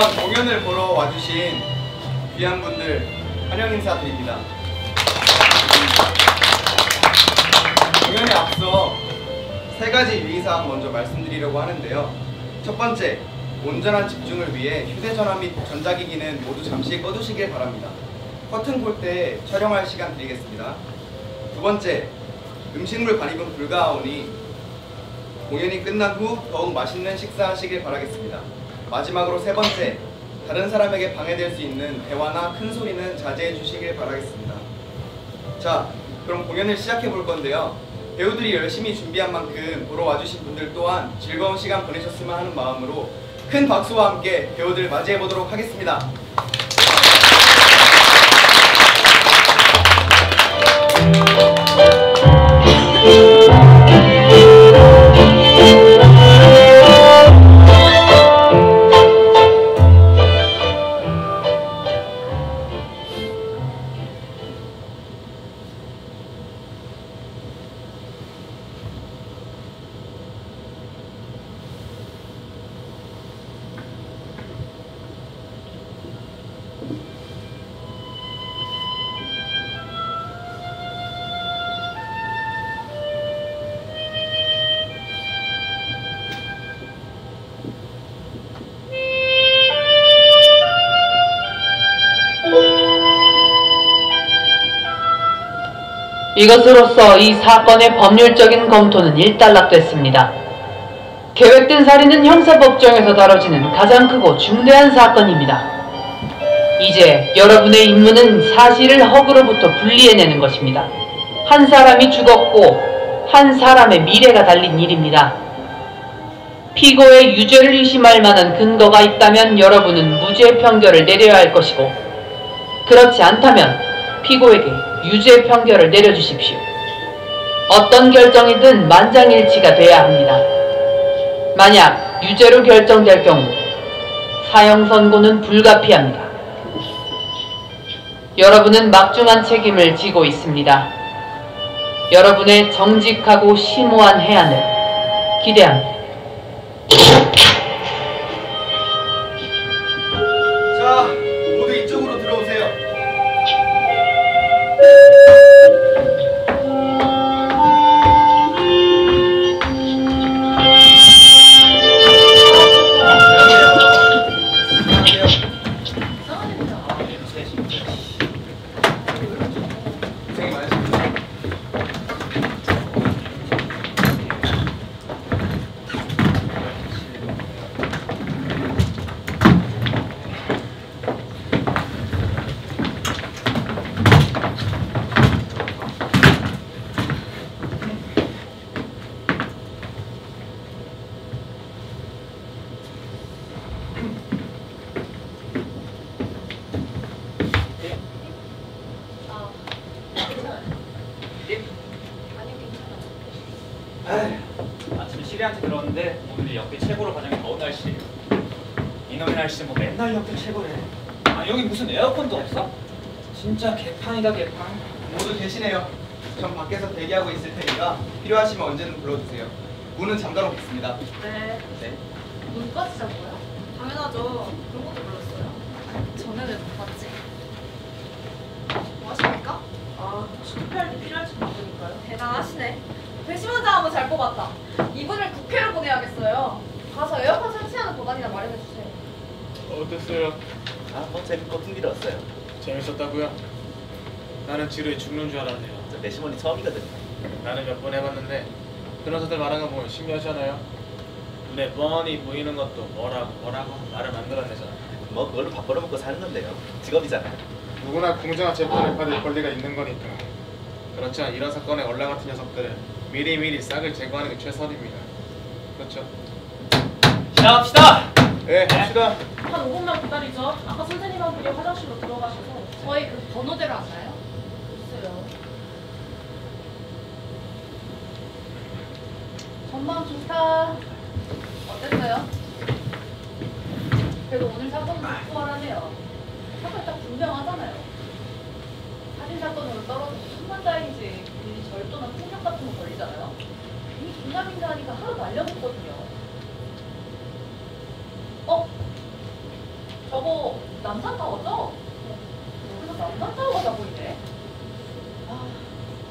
이번 공연을 보러 와주신 귀한 분들 환영 인사드립니다. 공연에 앞서 세 가지 유의사항 먼저 말씀드리려고 하는데요. 첫 번째, 온전한 집중을 위해 휴대전화 및 전자기기는 모두 잠시 꺼두시길 바랍니다. 커튼 볼 때 촬영할 시간 드리겠습니다. 두 번째, 음식물 반입은 불가하오니 공연이 끝난 후 더욱 맛있는 식사하시길 바라겠습니다. 마지막으로 세 번째, 다른 사람에게 방해될 수 있는 대화나 큰 소리는 자제해 주시길 바라겠습니다. 자, 그럼 공연을 시작해 볼 건데요. 배우들이 열심히 준비한 만큼 보러 와주신 분들 또한 즐거운 시간 보내셨으면 하는 마음으로 큰 박수와 함께 배우들 맞이해 보도록 하겠습니다. 이것으로써 이 사건의 법률적인 검토는 일단락됐습니다. 계획된 살인은 형사법정에서 다뤄지는 가장 크고 중대한 사건입니다. 이제 여러분의 임무는 사실을 허구로부터 분리해내는 것입니다. 한 사람이 죽었고 한 사람의 미래가 달린 일입니다. 피고의 유죄를 의심할 만한 근거가 있다면 여러분은 무죄 판결을 내려야 할 것이고, 그렇지 않다면 피고에게 유죄 판결을 내려주십시오. 어떤 결정이든 만장일치가 돼야 합니다. 만약 유죄로 결정될 경우 사형 선고는 불가피합니다. 여러분은 막중한 책임을 지고 있습니다. 여러분의 정직하고 심오한 해안을 기대합니다. 자, 모두 이쪽으로 들어오세요. 아침에 시리한테 들었는데 오늘이 역대 최고로 가장 더운 날씨예요. 이놈의 날씨 뭐 맨날 역대 최고래. 아, 여기 무슨 에어컨도 없어? 진짜 개판이다 개판. 모두 계시네요. 전 밖에서 대기하고 있을 테니까 필요하시면 언제든 불러주세요. 문은 잠가놓겠습니다. 네. 네. 문까지 잡고요? 당연하죠. 그런 것도 몰랐어요. 전에 왜 못 봤지? 뭐 하십니까? 아, 혹시 투표할 때 필요할지 모르니까요. 대단하시네. 배심원장 한번 잘 뽑았다. 이분을 국회로 보내야겠어요. 가서 에어컨 설치하는 보관이나 마련해주세요. 어땠어요? 재밌고 흥미로웠어요. 재밌었다고요? 나는 지루해 죽는 줄 알았네요. 저 배심원이 처음이거든요. 나는 몇 번 해봤는데 변호사들 말하는 거 보면 신기하지 않아요? 눈에 뻔히 보이는 것도 뭐라고 말을 만들어내잖아. 뭐 그걸로 밥 벌어먹고 사는 건데요. 직업이잖아요. 누구나 공정한 재판을 받을 권리가 있는 거니까. 그렇지만 이런 사건의 얼라 같은 녀석들은 미리미리 싹을 제거하는 게 최선입니다. 그렇죠? 시작합시다. 네, 합시다. 한 5분만 기다리죠. 아까 선생님 한 분이 화장실로 들어가셔서. 저희 그 번호대로 하나요? 글쎄요. 전망 좋다. 어땠어요? 그래도 오늘 사건은 수월하네요. 사건이 딱 분명하잖아요. 살인 사건으로 떨어져서 천만다행이지 괜히 절도나 폭력 같은 거 걸리잖아요. 괜히 중남인자 하니까 하루 날려먹거든요. 저거 남산타워죠? 그래서 남산타워가 보이네. 아,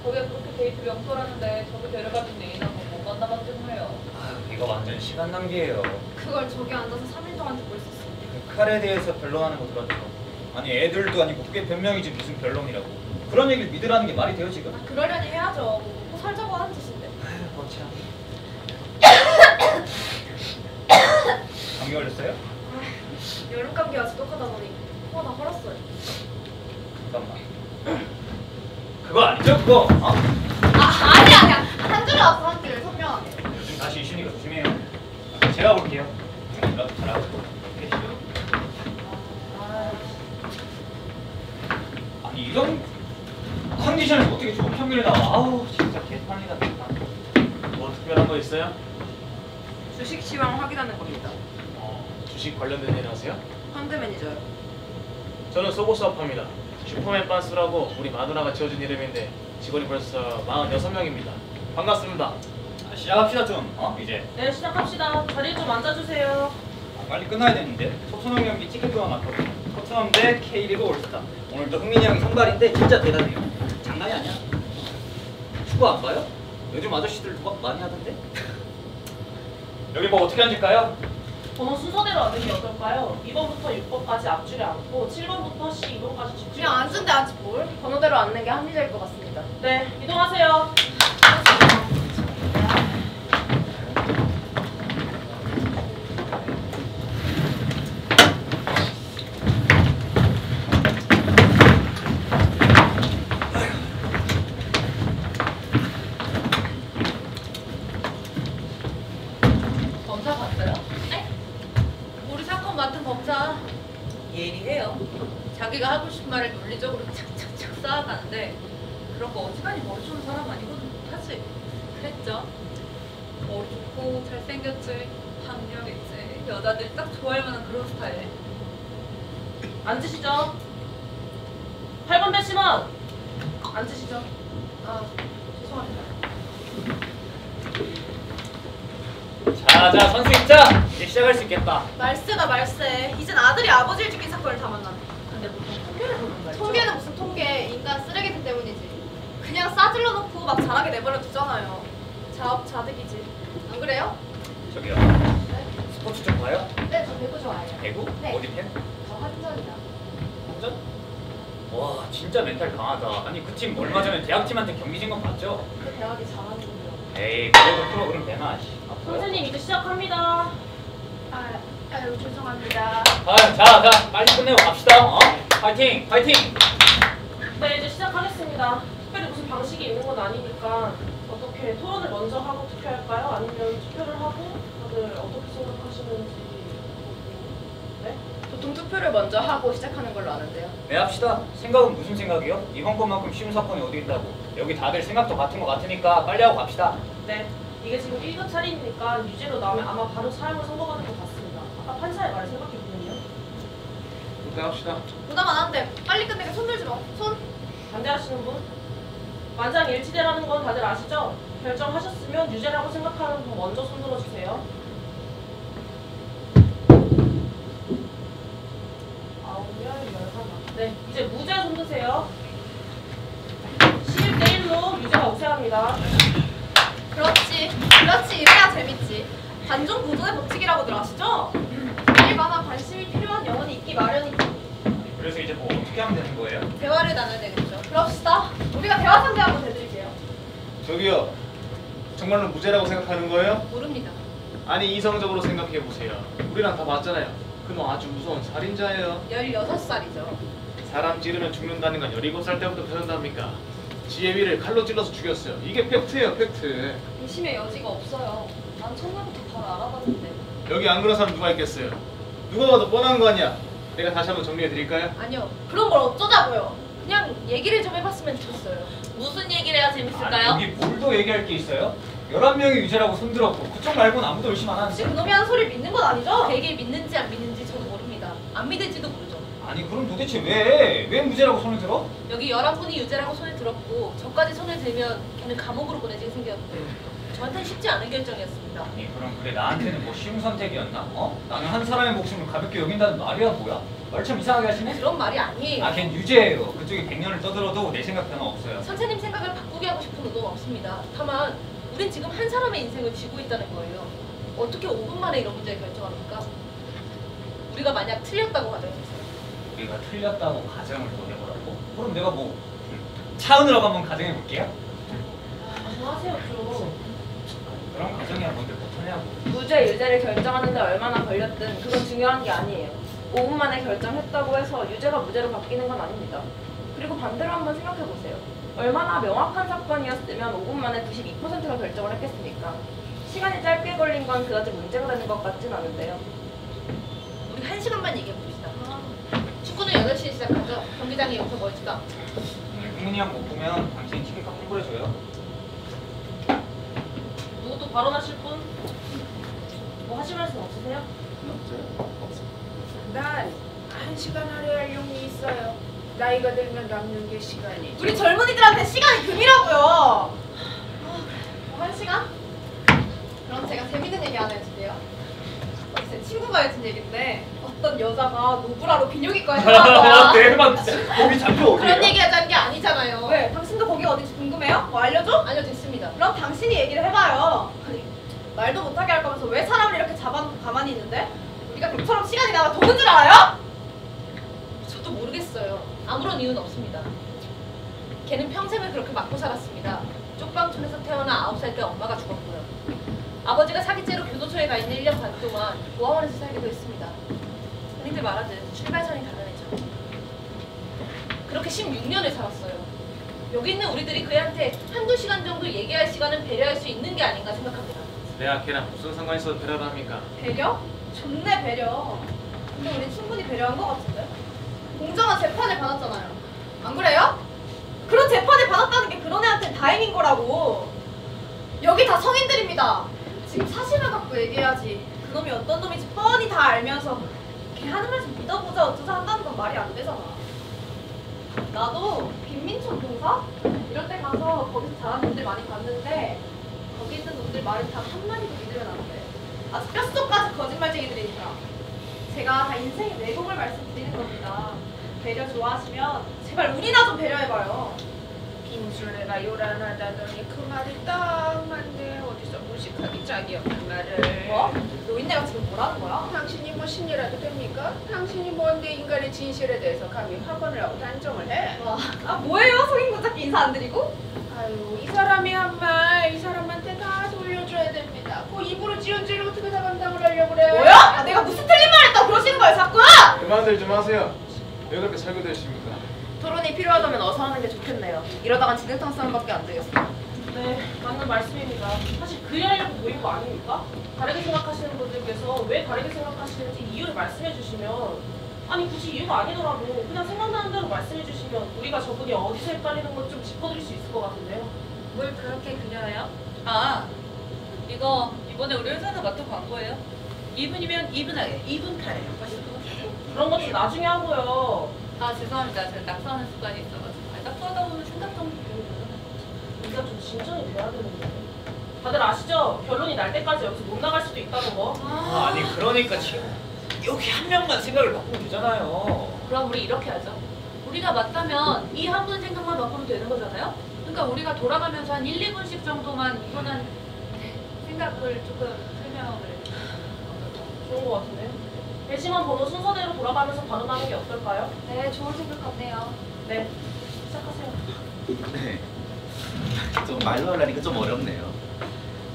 거기가 그렇게 데이트 명소라는데 저기 데려가면 애인하고 못 만나봤던 거예요. 아유, 이거 완전 시간 낭비예요. 그걸 저기 앉아서 3일 동안 듣고 있었어. 그 칼에 대해서 변론하는 거 들었죠. 아니 애들도 아니고 그게 변명이지 무슨 변론이라고. 그런 얘기를 믿으라는 게 말이 돼요 지금? 아, 그러려니 해야죠. 뭐 살자고 하는 짓인데. 아유, 뭐 참. 감기 걸렸어요? 아, 여름 감기가 지독하다 보니 코가 다 헐었어요. 잠깐만. 그거 아니죠 그거? 어? 아, 아니야. 한 줄에 왔어, 한 줄. 선명하게. 요즘 다시 이슈니까 조심해요. 제가 볼게요. 이라도 잘하고 계시죠? 아니 이런 컨디션에서 어떻게 좋은 평균이 나와? 아우 진짜 개판이다 개판. 뭐 특별한 거 있어요? 주식 시황 확인하는 겁니다. 주식 관련된 일 하세요? 펀드 매니저요. 저는 속옷 사업합니다. 슈퍼맨 빤스라고 우리 마누라가 지어준 이름인데 직원이 벌써 46명입니다. 반갑습니다. 아, 시작합시다 좀. 이제. 네, 시작합시다. 자리 좀 앉아주세요. 아, 빨리 끝나야 되는데. 소소명 경기 티켓표가 많거든요. 토트넘 대 K리그 올스타. 오늘도 흥민이 형이 선발인데 진짜 대단해요. 장난이 아니야. 축구 안 봐요? 요즘 아저씨들 누가 많이 하던데? 여기 뭐 어떻게 앉을까요? 번호 순서대로 앉는 게 어떨까요? 2번부터 6번까지 앞줄에 앉고 7번부터 12번까지 뒷줄에 그냥 앉은데 앉지 뭘. 번호대로 앉는 게 합리적일 것 같습니다. 네, 이동하세요. 검사 봤어요? 네? 우리 사건 맡은 검사 예리해요. 자기가 하고 싶은 말을 논리적으로 착착착 쌓아가는데 그런 거 어지간히 머리 좋은 사람 아니거든 못하지. 그랬죠. 머리 좋고 잘생겼지, 학력 있지, 여자들이 딱 좋아할 만한 그런 스타일. 앉으시죠. 8번 배심원 앉으시죠. 아, 죄송합니다. 자, 선수 입장! 이제 시작할 수 있겠다. 말세다 말세. 이젠 아들이 아버지를 죽인 사건을 다 만나네. 근데 보통 통계를 보는 거죠. 통계는 무슨 통계? 인간 쓰레기들 때문이지. 그냥 싸질러 놓고 막 잘하게 내버려 두잖아요. 자업자득이지. 안 그래요? 저기요. 네? 스포츠 좀 봐요? 네, 저 배구 좋아해요. 배구? 네. 어디 팬? 저 한전이요. 완전? 와, 진짜 멘탈 강하다. 아니, 그 팀 얼마 전에 대학팀한테 경기 진 건 봤죠? 그 대학이 잘하는군요. 에이, 그래도 프로그램 되나? 선생님 이제 시작합니다. 아유, 죄송합니다. 자, 빨리 끝내고 갑시다. 파이팅! 파이팅! 네, 이제 시작하겠습니다. 특별히 무슨 방식이 있는 건 아니니까 어떻게 토론을 먼저 하고 투표할까요? 아니면 투표를 하고 다들 어떻게 생각하시는지. 네? 보통 투표를 먼저 하고 시작하는 걸로 아는데요. 네, 합시다. 생각은 무슨 생각이요? 이번 것만큼 쉬운 사건이 어디 있다고. 여기 다들 생각도 같은 거 같으니까 빨리 하고 갑시다. 네. 이게 지금 1급 차례니까 유죄로 나오면 아마 바로 사형을 선고받을 것 같습니다. 아까 판사의 말을 생각해보면요. 부탁합시다. 부담 안 하는데 빨리 끝내게 손 들지 마. 손. 반대하시는 분? 만장일치대라는 건 다들 아시죠? 결정하셨으면 유죄라고 생각하는 분 먼저 손 들어주세요. 9명, 11명. 네, 이제 무죄 손 드세요. 11대1로 유죄가 우세합니다. 그렇지. 이래야 재밌지. 관종 보존의 법칙이라고들 아시죠? 일반화 관심이 필요한 영혼이 있기 마련이지. 그래서 이제 뭐 어떻게 하면 되는 거예요? 대화를 나눠야 되겠죠. 그럽시다. 우리가 대화 상대 한번 해드릴게요. 저기요. 정말로 무죄라고 생각하는 거예요? 모릅니다. 아니 이성적으로 생각해 보세요. 우리랑 다 봤잖아요. 그놈 아주 무서운 살인자예요. 16살이죠. 사람 찌르면 죽는다는 건 17살 때부터 배운답니까? 지혜 위를 칼로 찔러서 죽였어요. 이게 팩트예요, 팩트. 의심의 여지가 없어요. 난 첫날부터 바로 알아봤는데. 여기 안 그런 사람 누가 있겠어요? 누가 봐도 뻔한 거 아니야. 내가 다시 한번 정리해 드릴까요? 아니요. 그런 걸 어쩌자고요. 그냥 얘기를 좀 해봤으면 좋겠어요. 무슨 얘기를 해야 재밌을까요? 아니, 여기 뭘도 얘기할 게 있어요? 11명이 유죄라고 손들었고 그쪽 말고는 아무도 의심 안 혹시 하는데? 그놈이 하는 소리 믿는 건 아니죠? 되게 믿는지 안 믿는지 저도 모릅니다. 안 믿을지도 모르죠. 아니 그럼 도대체 왜 무죄라고 손을 들어? 여기 11분이 유죄라고 손을 들었고 저까지 손을 들면 걔는 감옥으로 보내지게 생겼는데 저한테는 쉽지 않은 결정이었습니다. 아니 그럼 그래 나한테는 뭐 쉬운 선택이었나? 나는 한 사람의 목숨을 가볍게 여긴다는 말이야 뭐야? 말 참 이상하게 하시네? 그런 말이 아니에요. 걘 유죄예요. 그쪽이 100년을 떠들어도 내 생각 변화 없어요. 선생님 생각을 바꾸게 하고 싶은 의도는 없습니다. 다만 우린 지금 한 사람의 인생을 쥐고 있다는 거예요. 어떻게 5분 만에 이런 문제를 결정합니까? 우리가 만약 틀렸다고 가정해보세요. 우리가 틀렸다고 가정을 또 해보라고? 그럼 내가 뭐 차은우라고 한번 가정해볼게요? 뭐 하세요 좀. 그럼 가정이야 뭔데 뭐 하냐고. 무죄 유죄를 결정하는데 얼마나 걸렸든 그건 중요한 게 아니에요. 5분 만에 결정했다고 해서 유죄가 무죄로 바뀌는 건 아닙니다. 그리고 반대로 한번 생각해보세요. 얼마나 명확한 사건이었으면 5분 만에 92%가 결정을 했겠습니까? 시간이 짧게 걸린 건 그다지 문제가 되는 것 같진 않은데요. 우리 1시간만 얘기해봅시다. 축구는 8시에 시작하죠. 경기장이 여기서 멀지도 않고. 흥민이 형 못 보면 당신이 티켓값 환불해줘요. 누구 또 발언하실 분? 뭐 하실 말씀 없으세요? 난 1시간 할애할 용이 있어요. 나이가 들면 남는 게 시간이. 우리 젊은이들한테 시간이 금이라고요. 1시간? 그럼 제가 재밌는 얘기 하나 해줄게요. 제 친구가 해준 얘기인데 어떤 여자가 노브라로 비뇨기과에 들어갔어요. 대박. 거기 장표 그런 어디예요? 얘기 하자는 게 아니잖아요. 왜? 당신도 거기 어딘지 궁금해요? 뭐 알려줘? 아니요, 됐습니다. 그럼 당신이 얘기를 해봐요. 아니, 말도 못하게 할 거면서 왜 사람을 이렇게 잡아놓고 가만히 있는데? 우리가 그처럼 시간이 나가 도는 줄 알아요? 저도 모르겠어요. 아무런 이유는 없습니다. 걔는 평생을 그렇게 맞고 살았습니다. 쪽방촌에서 태어나 9살 때 엄마가 죽었고요. 아버지가 사기죄로 교도소에 가 있는 1년 반 동안 고아원에서 살기도 했습니다. 흔히들 말하듯 출발선이 다르죠. 그렇게 16년을 살았어요. 여기 있는 우리들이 그애한테 한두 시간 정도 얘기할 시간은 배려할 수 있는 게 아닌가 생각합니다. 내가 걔랑 무슨 상관이 있어서 배려를 합니까? 배려? 좋네, 배려. 근데 우리 충분히 배려한 것 같은데? 공정한 재판을 받았잖아요. 안 그래요? 그런 재판을 받았다는 게 그런 애한테 다행인 거라고. 여기 다 성인들입니다. 지금 사실을 갖고 얘기해야지. 그놈이 어떤 놈인지 뻔히 다 알면서 걔 하는 말 좀 믿어보자 어쩌자 한다는 건 말이 안 되잖아. 나도 빈민촌 동사? 이런 데 가서 거기서 잘하는 놈들 많이 봤는데 거기 있는 놈들 말을 단 한마디도 믿으면 안 돼. 아주 뼛속까지 거짓말쟁이들이니까. 제가 다 인생의 내공을 말씀드리는 겁니다. 배려 좋아하시면 제발 우리나 좀 배려해봐요. 김순애가 요란하다더니 그 말이 딱 맞네. 어디서 무식하기 짝이 없는 말을. 뭐? 노인네가 지금 뭐라는 거야? 당신이 뭐 신이라도 됩니까? 당신이 뭔데 인간의 진실에 대해서 감히 확언을 하고 단정을 해? 와, 아 뭐예요? 속인 거 잡기 인사 안 드리고? 아유, 이 사람이 한 말 이 사람한테 다 돌려줘야 됩니다. 그 입으로 지은 죄를 어떻게 다 감당을 하려고 그래? 뭐야? 아, 내가 무슨 틀린 말 했다고 그러시는 거예요 자꾸? 그만들 좀 하세요. 왜 그렇게 설교되십니까? 토론이 필요하다면 어서 하는 게 좋겠네요. 이러다간 진흙탕 싸움밖에 안 되겠어요. 네, 맞는 말씀입니다. 사실 그리하려고 모인 거 아닙니까? 다르게 생각하시는 분들께서 왜 다르게 생각하시는지 이유를 말씀해 주시면, 아니 굳이 이유가 아니더라도 그냥 생각나는 대로 말씀해 주시면 우리가 저분이 어디서 헷갈리는 걸 좀 짚어드릴 수 있을 것 같은데요. 뭘 그렇게 그려요? 아, 이거 이번에 우리 회사에서 맡은 광고예요. 2분이면 이분하게 2분 카레. 그런 것도 나중에 하고요. 아, 죄송합니다. 제가 낙서하는 습관이 있어가지고. 아니, 낙서하다 보면 생각 좀 우리가 좀 진전이 돼야 되는데. 다들 아시죠? 결론이 날 때까지 여기서 못 나갈 수도 있다는 거. 아니 그러니까 지금 여기 한 명만 생각을 바꾸면 되잖아요. 그럼 우리 이렇게 하죠. 우리가 맞다면 이 한 분 생각만 바꾸면 되는 거잖아요? 그러니까 우리가 돌아가면서 한 1, 2분씩 정도만 이거는 생각을 조금 설명을 좋은 것 같은데요. 배심원 번호 순서대로 돌아가면서 발언하는 게 어떨까요? 네, 좋은 생각 같네요. 네, 시작하세요. 네. 좀 말로 하려니까 좀 어렵네요.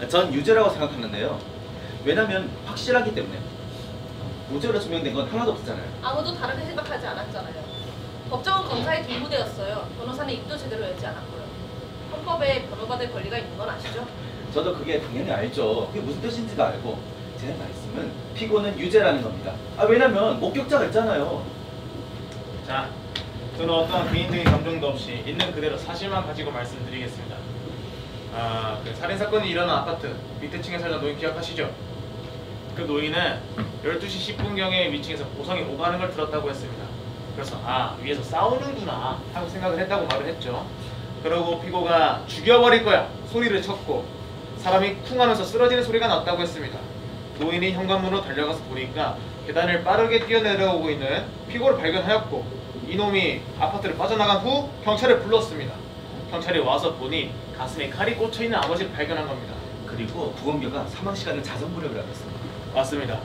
전 유죄라고 생각하는데요. 왜냐면 확실하기 때문에. 무죄로 증명된 건 하나도 없었잖아요. 아무도 다르게 생각하지 않았잖아요. 법정은 검사의 동무대였어요. 변호사는 입도 제대로 열지 않았고요. 헌법에 변호받을 권리가 있는 건 아시죠? 저도 그게 당연히 알죠. 그게 무슨 뜻인지도 알고 제 말씀은 피고는 유죄라는 겁니다. 왜냐면 목격자가 있잖아요. 자, 저는 어떠한 개인적인 감정도 없이 있는 그대로 사실만 가지고 말씀드리겠습니다. 그 살인사건이 일어난 아파트 밑에 층에 살던 노인 기억하시죠? 그 노인은 12시 10분경에 위층에서 보성이 오가는 걸 들었다고 했습니다. 그래서 위에서 싸우는구나 하고 생각을 했다고 말을 했죠. 그러고 피고가 죽여버릴 거야 소리를 쳤고 사람이 쿵 하면서 쓰러지는 소리가 났다고 했습니다. 노인이 현관문으로 달려가서 보니까 계단을 빠르게 뛰어내려오고 있는 피고를 발견하였고 이놈이 아파트를 빠져나간 후 경찰을 불렀습니다. 경찰이 와서 보니 가슴에 칼이 꽂혀있는 아버지를 발견한 겁니다. 그리고 부검교가 사망 시간을 자정무렵이라고 했습니다. 맞습니다.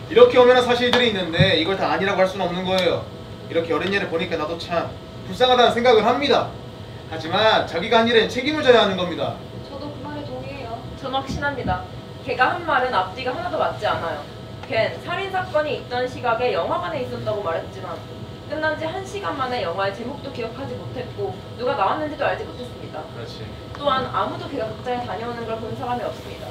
이렇게 엄연한 사실들이 있는데 이걸 다 아니라고 할 수는 없는 거예요. 이렇게 어린 얘를 보니까 나도 참 불쌍하다는 생각을 합니다. 하지만 자기가 한 일엔 책임을 져야 하는 겁니다. 저도 그 말에 동의해요. 전 확신합니다. 걔가 한 말은 앞뒤가 하나도 맞지 않아요. 걘 살인사건이 있던 시각에 영화관에 있었다고 말했지만 끝난 지 1시간 만에 영화의 제목도 기억하지 못했고 누가 나왔는지도 알지 못했습니다. 그렇지. 또한 아무도 걔가 극장에 다녀오는 걸 본 사람이 없습니다.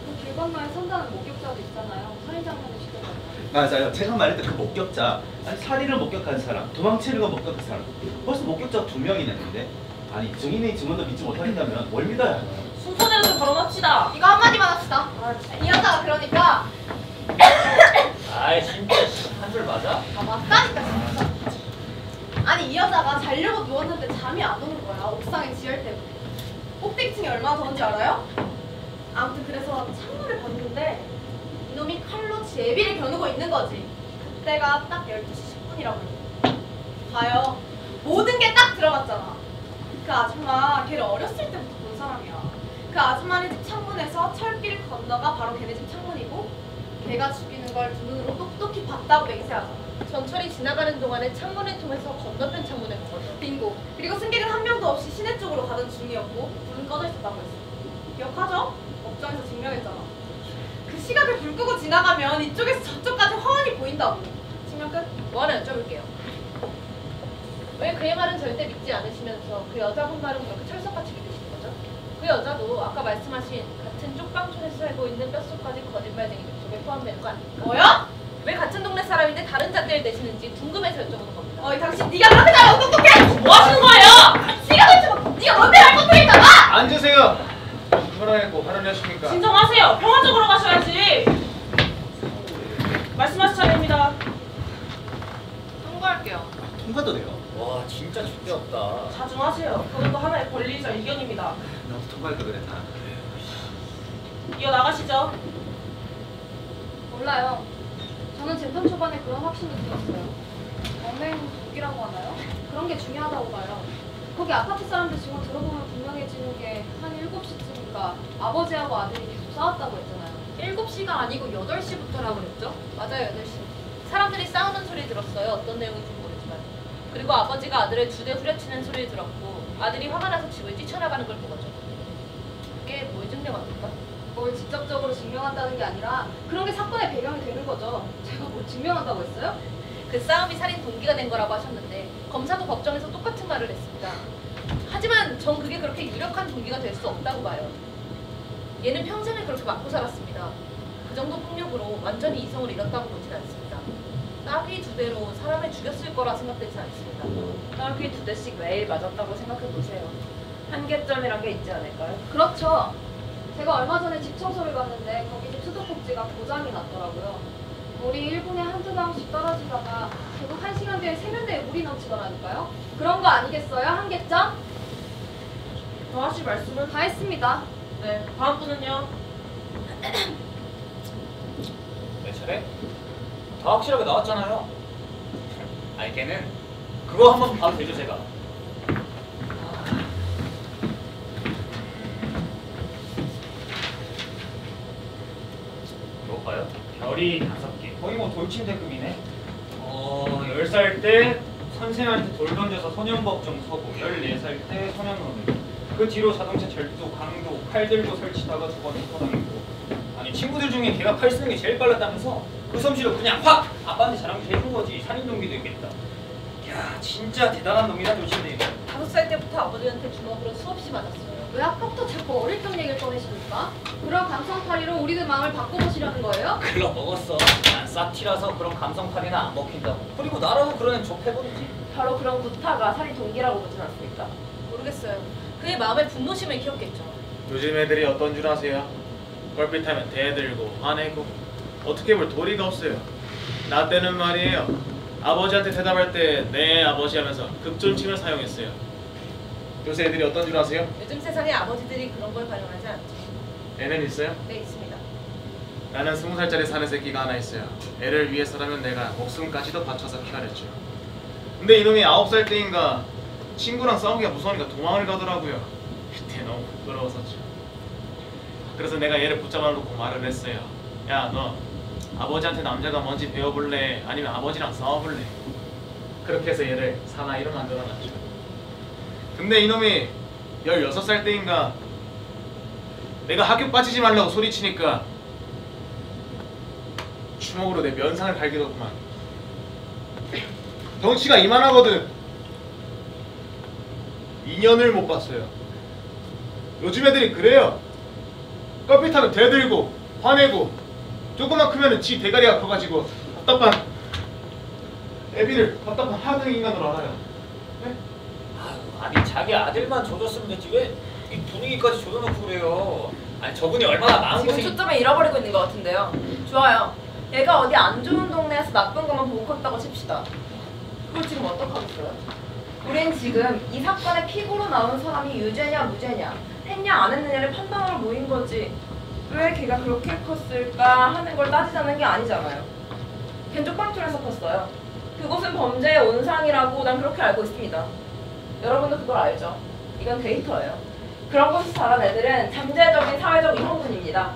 그 길 건너에 선다는 목격자도 있잖아요. 살인 장면을 지켜봐요. 맞아요. 제가 말했던 그 목격자, 아니 살인을 목격한 사람, 도망치는 걸 목격한 사람, 벌써 목격자가 2명이나 있는데 아니 증인의 증언도 믿지 못하겠다면 뭘 믿어야 하나요? 순서대로 좀 걸어놓읍시다. 이거 한마디만 합시다. 이 여자가 그러니까 아이 진짜 한 줄 맞아? 아 맞다니까 진짜. 아니 이 여자가 자려고 누웠는데 잠이 안 오는 거야. 옥상에 지혈 때문에. 꼭대기층이 얼마나 더운지 알아요? 아무튼 그래서 창문을 봤는데 이놈이 칼로 제비를 겨누고 있는 거지. 그때가 딱 12시 10분이라고. 봐요. 모든 게 딱 들어갔잖아. 그 아줌마 걔를 어렸을 때부터 본 사람이야. 그 아줌마네 집 창문에서 철길 건너가 바로 걔네 집 창문이고 걔가 죽이는 걸 두 눈으로 똑똑히 봤다고 맹세하잖아. 전철이 지나가는 동안에 창문을 통해서 건너편 창문에 간 거죠. 빙고. 그리고 승객은 한 명도 없이 시내 쪽으로 가던 중이었고 불은 꺼져 있었다고 했어. 기억하죠? 법정에서 증명했잖아. 그 시각에 불 끄고 지나가면 이쪽에서 저쪽까지 훤히 보인다고. 증명 끝. 뭐 하나 여쭤볼게요. 왜 그의 말은 절대 믿지 않으시면서 그 여자분 말은 그렇게 철석같이 믿으시는 거죠? 그 여자도 아까 말씀하신 같은 쪽방촌에서 살고 있는 뼛속까지 거짓말쟁이들 속에 포함되는 거 아닙니까? 뭐야? 왜 같은 동네 사람인데 다른 잣대를 대시는지 궁금해서 여쭤보는 겁니다. 어이 당신 네가 그렇게 잘하고 똑똑해? 뭐 하시는 거예요? 시간을 좀 네가 뭔데 할 것도 있잖아. 앉으세요. 그만하고 화를 내십니까? 진정하세요. 평화적으로 가셔야지. 말씀하실 차례입니다. 통과할게요. 통과도 돼요. 와 진짜 죽겠다. 자중하세요. 그것도 하나의 권리이자 의견입니다. 나도 통과할 걸 그랬나? 이어 나가시죠. 몰라요. 저는 재판 초반에 그런 확신이 들었어요. 언행 독이라고 하나요? 그런 게 중요하다고 봐요. 거기 아파트 사람들 지금 들어보면 분명해지는 게 한 7시쯤인가 아버지하고 아들이 계속 싸웠다고 했잖아요. 7시가 아니고 8시부터라고 그랬죠? 맞아요, 8시. 사람들이 싸우는 소리 들었어요. 어떤 내용인지 모르지만. 그리고 아버지가 아들을 2대 후려치는 소리를 들었고 아들이 화가 나서 집을 뛰쳐나가는 걸 본 거죠. 그게 뭘 증명합니까? 뭘 직접적으로 증명한다는 게 아니라 그런 게 사건의 배경이 되는 거죠. 제가 뭘 증명한다고 했어요? 그 싸움이 살인 동기가 된 거라고 하셨는데 검사도 법정에서 똑같은 말을 했습니다. 하지만 전 그게 그렇게 유력한 동기가 될 수 없다고 봐요. 얘는 평생을 그렇게 맞고 살았습니다. 그 정도 폭력으로 완전히 이성을 잃었다고 보진 않습니다. 따귀 2대로 사람을 죽였을 거라 생각되진 않습니다. 따귀 2대씩 매일 맞았다고 생각해보세요. 한계점이란 게 있지 않을까요? 그렇죠. 제가 얼마 전에 집 청소를 갔는데 거기 집 수도꼭지가 고장이 났더라고요. 물이 1분에 한두 방울씩 떨어지다가 결국 1시간 뒤에 세면대에 물이 넘치더라니까요. 그런 거 아니겠어요? 한계점? 더 하실 말씀은? 다 했습니다. 네. 다음 분은요. 내 차례? 다 확실하게 나왔잖아요. 아니 걔는 그거 한번 봐도 되죠 제가. 뭐 봐요? 별이 5개. 거의 뭐 돌침대급이네. 10살 때 선생한테 돌 던져서 소년법정 서고 14살 때 소년원을. 그 뒤로 자동차 절도, 강도, 칼 들고 설치다가 2번에 토당했고. 아니 친구들 중에 걔가 칼 쓰는 게 제일 빨랐다면서 그 솜씨로 그냥 확! 아빠한테 자랑도 해준 거지. 살인 동기도 있겠다. 야 진짜 대단한 놈이다 돌침대. 5살 때부터 아버지한테 주먹으로 수없이 맞았어요. 왜 아까부터 자꾸 어릴 적 얘기를 꺼내십니까? 그런 감성팔이로 우리들 마음을 바꿔보시려는 거예요? 글러 먹었어. 난 싹티라서 그런 감성팔이나 안 먹힌다고. 그리고 나라도 그런 애 좁혀버리지. 바로 그런 구타가 살인 동기라고 보진 않습니까? 모르겠어요. 그의 마음의 분노심을 키웠겠죠. 요즘 애들이 어떤 줄 아세요? 뻘빛하면 대들고 화내고 어떻게 볼 도리가 없어요. 나 때는 말이에요. 아버지한테 대답할 때 네 아버지 하면서 급존칭을 사용했어요. 요새 애들이 어떤 줄 아세요? 요즘 세상에 아버지들이 그런 걸 반영하지 않죠. 애는 있어요? 네, 있습니다. 나는 20살짜리 사내 새끼가 하나 있어요. 애를 위해서라면 내가 목숨까지도 바쳐서 키워냈죠. 근데 이놈이 9살 때인가 친구랑 싸우기가 무서우니까 도망을 가더라고요. 그때 너무 부끄러웠었죠. 그래서 내가 얘를 붙잡아 놓고 말을 했어요. 야, 너 아버지한테 남자가 뭔지 배워볼래? 아니면 아버지랑 싸워볼래? 그렇게 해서 얘를 사나이로 만들어놨죠. 근데 이놈이 16살 때인가 내가 학교 빠지지 말라고 소리치니까 주먹으로 내 면상을 갈기더구만. 덩치가 이만하거든. 2년을 못 봤어요. 요즘 애들이 그래요. 껍빛하면 대들고 화내고 조금만 크면은 지 대가리가 커가지고 답답한 애비를 답답한 하등 인간으로 알아요. 네? 아니 자기 아들만 줘줬으면 됐지 왜 이 분위기까지 조져놓고 그래요. 아니 저분이 얼마나 지금 마음고생이. 초점을 잃어버리고 있는 것 같은데요. 좋아요. 얘가 어디 안 좋은 동네에서 나쁜 것만 보고 컸다고 칩시다. 그걸 지금 어떡하겠어요? 우린 지금 이 사건의 피고로 나온 사람이 유죄냐 무죄냐 했냐 안 했느냐를 판단하러 모인 거지 왜 걔가 그렇게 컸을까 하는 걸 따지자는 게 아니잖아요. 걘 쪽방촌에서 컸어요. 그곳은 범죄의 온상이라고 난 그렇게 알고 있습니다. 여러분도 그걸 알죠? 이건 데이터예요. 그런 곳에서 자란 애들은 잠재적인 사회적 이성분입니다.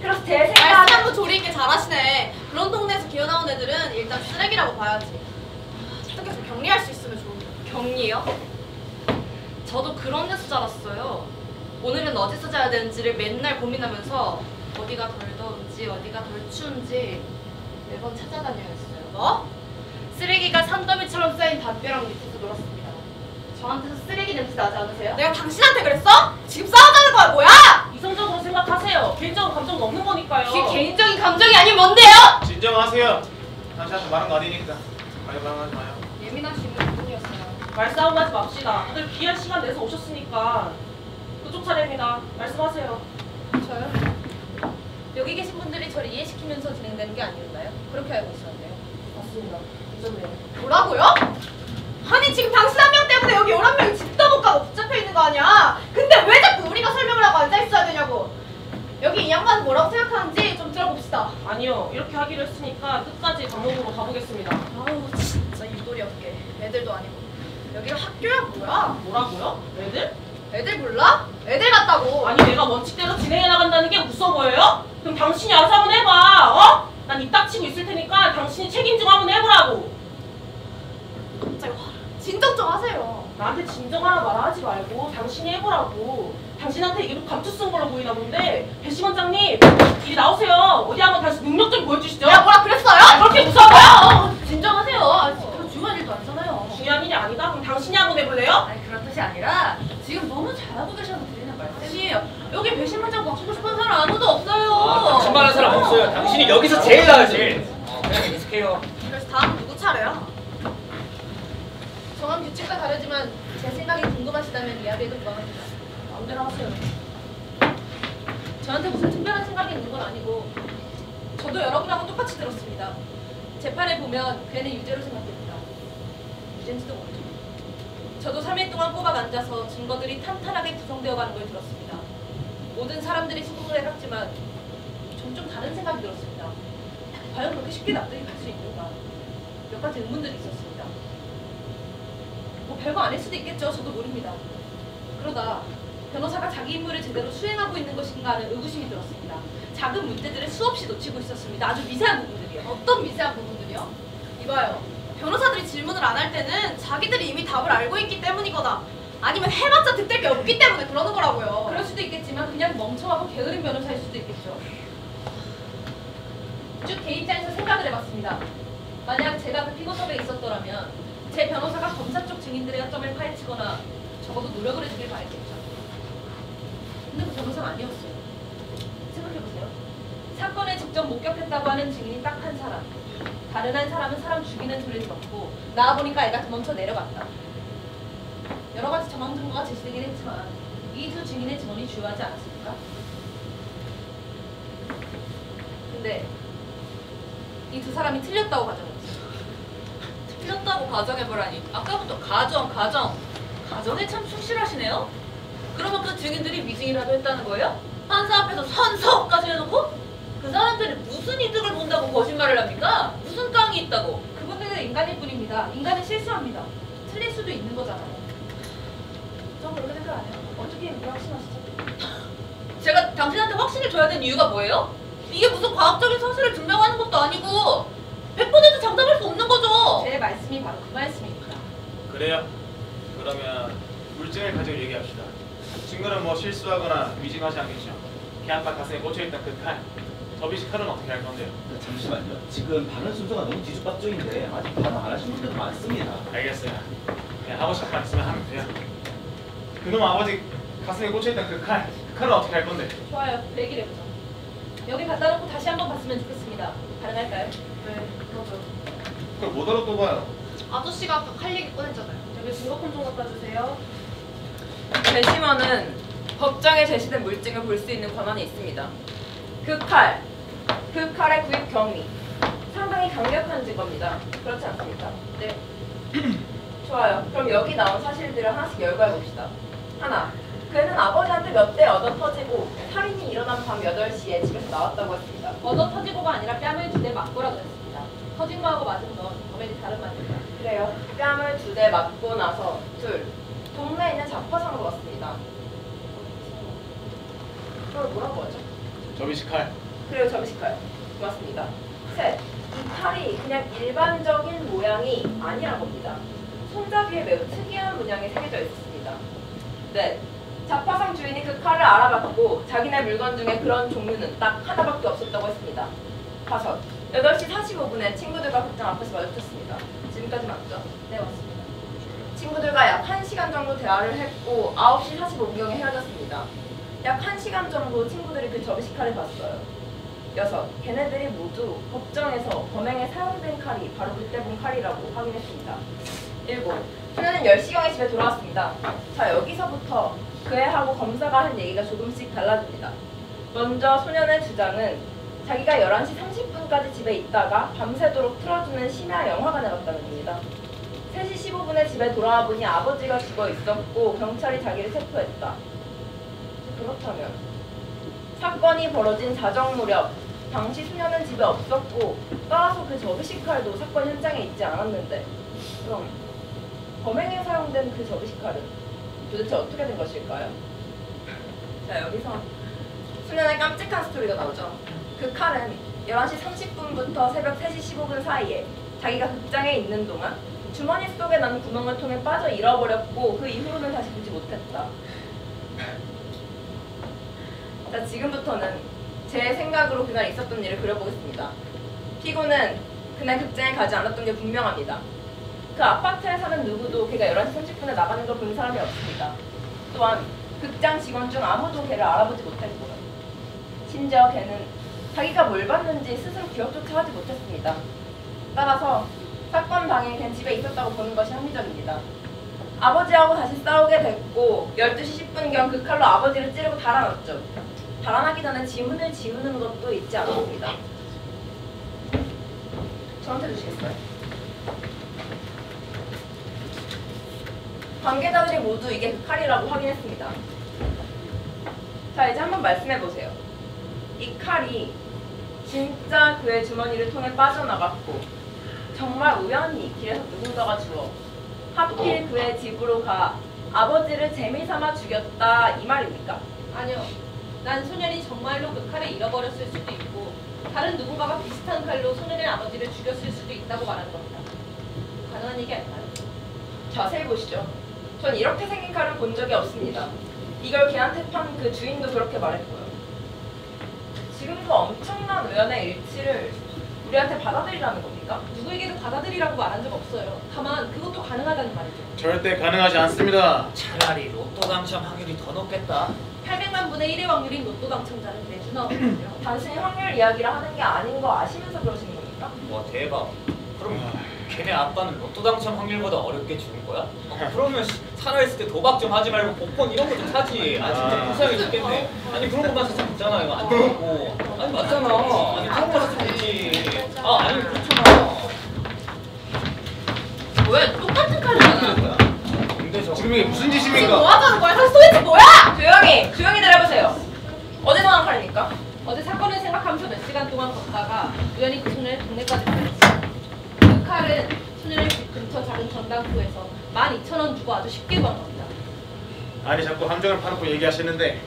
그래서 제 생각은 말씀도 조리 있게 잘하시네. 그런 동네에서 기어나온 애들은 일단 쓰레기라고 봐야지. 어떻게 좀 격리할 수 있으면 좋은데. 격리요? 저도 그런 데서 자랐어요. 오늘은 어디서 자야 되는지를 맨날 고민하면서 어디가 덜 더운지 어디가 덜 추운지 매번 찾아다녀야 했어요. 뭐? 쓰레기가 산더미처럼 쌓인 담벼락 밑에서 놀았습니다. 저한테서 쓰레기 냄새 나지 않으세요? 내가 당신한테 그랬어? 지금 싸우자는 거야 뭐야? 이성적으로 생각하세요. 개인적인 감정은 없는 거니까요. 그게 개인적인 감정이 아니면 뭔데요? 진정하세요. 당신한테 말한 거 아니니까 말하지 마요. 예민하신 분이었어요. 말싸움하지 맙시다. 다들 귀한 시간 내서 오셨으니까 그쪽 차례입니다. 말씀하세요. 저요? 여기 계신 분들이 저를 이해시키면서 진행되는 게 아니었나요? 그렇게 알고 있었는데요. 맞습니다. 잊었네요. 뭐라고요? 아니 지금 당신 한 명 때문에 여기 11명이 집도 못 가고 붙잡혀 있는 거 아니야? 근데 왜 자꾸 우리가 설명을 하고 앉아있어야 되냐고. 여기 이 양반은 뭐라고 생각하는지 좀 들어봅시다. 아니요. 이렇게 하기로 했으니까 끝까지 감옥으로 가보겠습니다. 아우 진짜 유도리 없게. 애들도 아니고. 여기가 학교야 뭐야? 뭐라고요? 애들? 애들 몰라? 애들 같다고. 아니 내가 원칙대로 진행해 나간다는 게 무서워 보여요? 그럼 당신이 알아서 한번 해봐. 어? 난 입 닥치고 있을 테니까 당신이 책임 좀 한번 해보라고. 갑자기 진정 좀 하세요. 나한테 진정하라 말아 하지 말고 당신이 해보라고. 당신한테 이게 감투 쓴 걸로 보이나 본데 배심원장님 이리 나오세요. 어디 한번 다시 능력 좀 보여주시죠. 내가 뭐라 그랬어요? 그렇게 무서워요? 진정하세요. 아, 중요한 일도 아니잖아요. 중요한 일이 아니다? 그럼 당신이 한번 해볼래요? 아니 그런 뜻이 아니라 지금 너무 잘하고 계셔서 드리는 말씀이에요. 여기 배심원장 바꾸고 싶은 사람 아무도 없어요. 당신 말하는 사람 없어요. 당신이 여기서 제일 나아요 제일. 그냥 계속해요. 그래서 다음 누구 차례야? 정한 규칙과 다르지만 제 생각이 궁금하시다면 이야기해도 무방합니다. 마음대로 하세요. 저한테 무슨 특별한 생각이 있는 건 아니고 저도 여러분하고 똑같이 들었습니다. 재판을 보면 걔는 유죄로 생각됩니다. 유죄인지도 모르죠. 저도 3일 동안 꼬박 앉아서 증거들이 탄탄하게 구성되어 가는 걸 들었습니다. 모든 사람들이 수긍을 해봤지만 전 좀 다른 생각이 들었습니다. 과연 그렇게 쉽게 납득이 갈 수 있는가? 몇 가지 의문들이 있었습니다. 뭐 별거 아닐 수도 있겠죠. 저도 모릅니다. 그러다 변호사가 자기 임무를 제대로 수행하고 있는 것인가 하는 의구심이 들었습니다. 작은 문제들을 수없이 놓치고 있었습니다. 아주 미세한 부분들이요. 어떤 미세한 부분들이요? 이봐요. 변호사들이 질문을 안 할 때는 자기들이 이미 답을 알고 있기 때문이거나 아니면 해봤자 득될 게 없기 때문에 그러는 거라고요. 그럴 수도 있겠지만 그냥 멍청하고 게으른 변호사일 수도 있겠죠. 쭉 제 입장에서 생각을 해봤습니다. 만약 제가 그 피고섭에 있었더라면 제 변호사가 검사 쪽 증인들의 약점을 파헤치거나 적어도 노력을 해주길 바랬겠죠. 근데 그 변호사가 아니었어요. 생각해보세요. 사건을 직접 목격했다고 하는 증인이 딱 한 사람. 다른 한 사람은 사람 죽이는 소리를 들었고 나와보니까 애가 도망쳐 내려갔다. 여러 가지 정황 증거가 제시되긴 했지만 이 두 증인의 증언이 주요하지 않았습니까? 근데 이 두 사람이 틀렸다고 가정했어요. 틀렸다고 가정해보라니. 아까부터 가정 가정에 참 충실하시네요. 그러면 그 증인들이 미증이라도 했다는 거예요? 판사 앞에서 선서까지 해놓고? 그 사람들이 무슨 이득을 본다고 거짓말을 합니까? 무슨 깡이 있다고? 그분들은 인간일 뿐입니다. 인간은 실수합니다. 틀릴 수도 있는 거잖아요. 전 그렇게 생각 안 해요. 어떻게 이렇게 확신하시죠? 제가 당신한테 확신을 줘야 되는 이유가 뭐예요? 이게 무슨 과학적인 사실을 증명하는 것도 아니고 100% 장담할 수 없는 거죠. 제 말씀이 바로 그 말씀입니다. 그래요? 그러면 물증을 가지고 얘기합시다. 증거는 뭐 실수하거나 위증하지 않겠죠. 걔한테 가슴에 꽂혀있던 그 칼, 접이식 칼은 어떻게 할 건데요? 잠시만요. 지금 발언 순서가 너무 뒤죽박죽인데 아직 발언 안 하신 분들도 많습니다. 알겠어요. 그냥 하고 싶은 말 있으면 하면 돼요. 그놈 아버지 가슴에 꽂혀있던 그 칼은 어떻게 할 건데? 좋아요. 얘기를 해보자. 여기 갖다 놓고 다시 한번 봤으면 좋겠습니다. 가능할까요? 네, 그러죠. 그걸 뭐더러 또 봐요? 아저씨가 아까 칼 얘기 꺼냈잖아요. 여기 증거품 좀 갖다 주세요. 배심원은 법정에 제시된 물증을 볼 수 있는 권한이 있습니다. 그 칼의 구입 경위 상당히 강력한 증거입니다. 그렇지 않습니까? 네. 좋아요. 그럼 여기 나온 사실들을 하나씩 열거해 봅시다. 하나, 그는 아버지한테 몇 대 얻어 터지고 살인이 일어난 밤 8시에 집에서 나왔다고 했습니다. 얻어 터지고가 아니라 뺨을 2대 맞고라고 했습니다. 터진 거하고 맞은 건 범인이 다른 말입니다. 그래요. 뺨을 2대 맞고 나서 둘, 동네에 있는 잡화상으로 왔습니다. 그걸 뭐라고 하죠? 접이식 칼. 그리고 접이식 칼. 고맙습니다. 셋, 이 칼이 그냥 일반적인 모양이 아니란 겁니다. 손잡이에 매우 특이한 문양이 새겨져 있었습니다. 넷, 잡화상 주인이 그 칼을 알아봤고 자기네 물건 중에 그런 종류는 딱 하나밖에 없었다고 했습니다. 다섯, 8시 45분에 친구들과 극장 앞에서 마주쳤습니다. 지금까지 맞죠? 네, 맞습니다. 친구들과 약 1시간 정도 대화를 했고 9시 45분경에 헤어졌습니다. 약 1시간 정도 친구들이 그 접이식 칼을 봤어요. 6. 걔네들이 모두 법정에서 범행에 사용된 칼이 바로 그때 본 칼이라고 확인했습니다. 7. 소녀는 10시경에 집에 돌아왔습니다. 자, 여기서부터 그 애하고 검사가 한 얘기가 조금씩 달라집니다. 먼저 소년의 주장은 자기가 11시 30분까지 집에 있다가 밤새도록 틀어주는 심야 영화관에 갔다는 겁니다. 3시 15분에 집에 돌아와 보니 아버지가 죽어 있었고 경찰이 자기를 체포했다. 그렇다면 사건이 벌어진 자정 무렵 당시 소녀는 집에 없었고 따라서 그 접이식 칼도 사건 현장에 있지 않았는데 그럼 범행에 사용된 그 접이식 칼은 도대체 어떻게 된 것일까요? 자, 여기서 소년의 깜찍한 스토리가 나오죠. 그 칼은 11시 30분부터 새벽 3시 15분 사이에 자기가 극장에 있는 동안 주머니 속에 난 구멍을 통해 빠져 잃어버렸고 그 이후로는 다시 보지 못했다. 자, 지금부터는 제 생각으로 그날 있었던 일을 그려보겠습니다. 피고는 그날 극장에 가지 않았던 게 분명합니다. 그 아파트에 사는 누구도 걔가 11시 30분에 나가는 걸 본 사람이 없습니다. 또한 극장 직원 중 아무도 걔를 알아보지 못했고요. 심지어 걔는 자기가 뭘 봤는지 스스로 기억조차 하지 못했습니다. 따라서 사건 당일 걔는 집에 있었다고 보는 것이 합리적입니다. 아버지하고 다시 싸우게 됐고 12시 10분경 그 칼로 아버지를 찌르고 달아났죠. 달아나기 전에 지문을 지우는 것도 잊지 않았습니다. 저한테 주시겠어요? 관계자들이 모두 이게 그 칼이라고 확인했습니다. 자, 이제 한번 말씀해보세요. 이 칼이 진짜 그의 주머니를 통해 빠져나갔고 정말 우연히 길에서 누군가가 주워 하필 그의 집으로 가 아버지를 재미삼아 죽였다 이 말입니까? 아니요. 난 소년이 정말로 그 칼을 잃어버렸을 수도 있고 다른 누군가가 비슷한 칼로 소년의 아버지를 죽였을 수도 있다고 말하는 겁니다. 가능한 얘기 아닐까요? 자세히 보시죠. 전 이렇게 생긴 칼을 본 적이 없습니다. 이걸 걔한테 판 그 주인도 그렇게 말했고요. 지금 그 엄청난 우연의 일치를 우리한테 받아들이라는 겁니까? 누구에게도 받아들이라고 말한 적 없어요. 다만 그것도 가능하다는 말이죠. 절대 가능하지 않습니다. 차라리 로또 당첨 확률이 더 높겠다. 800만 분의 1의 확률인 로또 당첨자는 매주 나오거든요. 단순히 확률 이야기를 하는 게 아닌 거 아시면서 그러시는 겁니까? 와 대박. 그럼 걔네 아빠는 로또 당첨 확률보다 어렵게 죽은 거야? 그러면 살아있을 때 도박 좀 하지 말고 복권 이런 거 좀 사지. 아 진짜 불쌍해 죽겠네. 아니 그런 거만 사서 있잖아. 이거 안 되고. 아니 맞잖아. 아니 그런 거 사서 되지. 아 아니 그렇잖아. 왜 똑같은 칼을 안 하는 거야? 근데 저거 지금 이게 무슨 지금 짓입니까? 뭐 하자는 거야? 사실 도대체 뭐야? 조용히들 해보세요. 어제 상황 칼입니까? 어제 사건을 생각하면서 몇 시간 동안 걷다가 우연히 그 소년의 동네까지 가셨어요. 그 칼은 소년의 집 근처 작은 전당포에서 12,000원 주고 아주 쉽게 구한 겁니다. 아니 자꾸 함정을 파놓고 얘기하시는데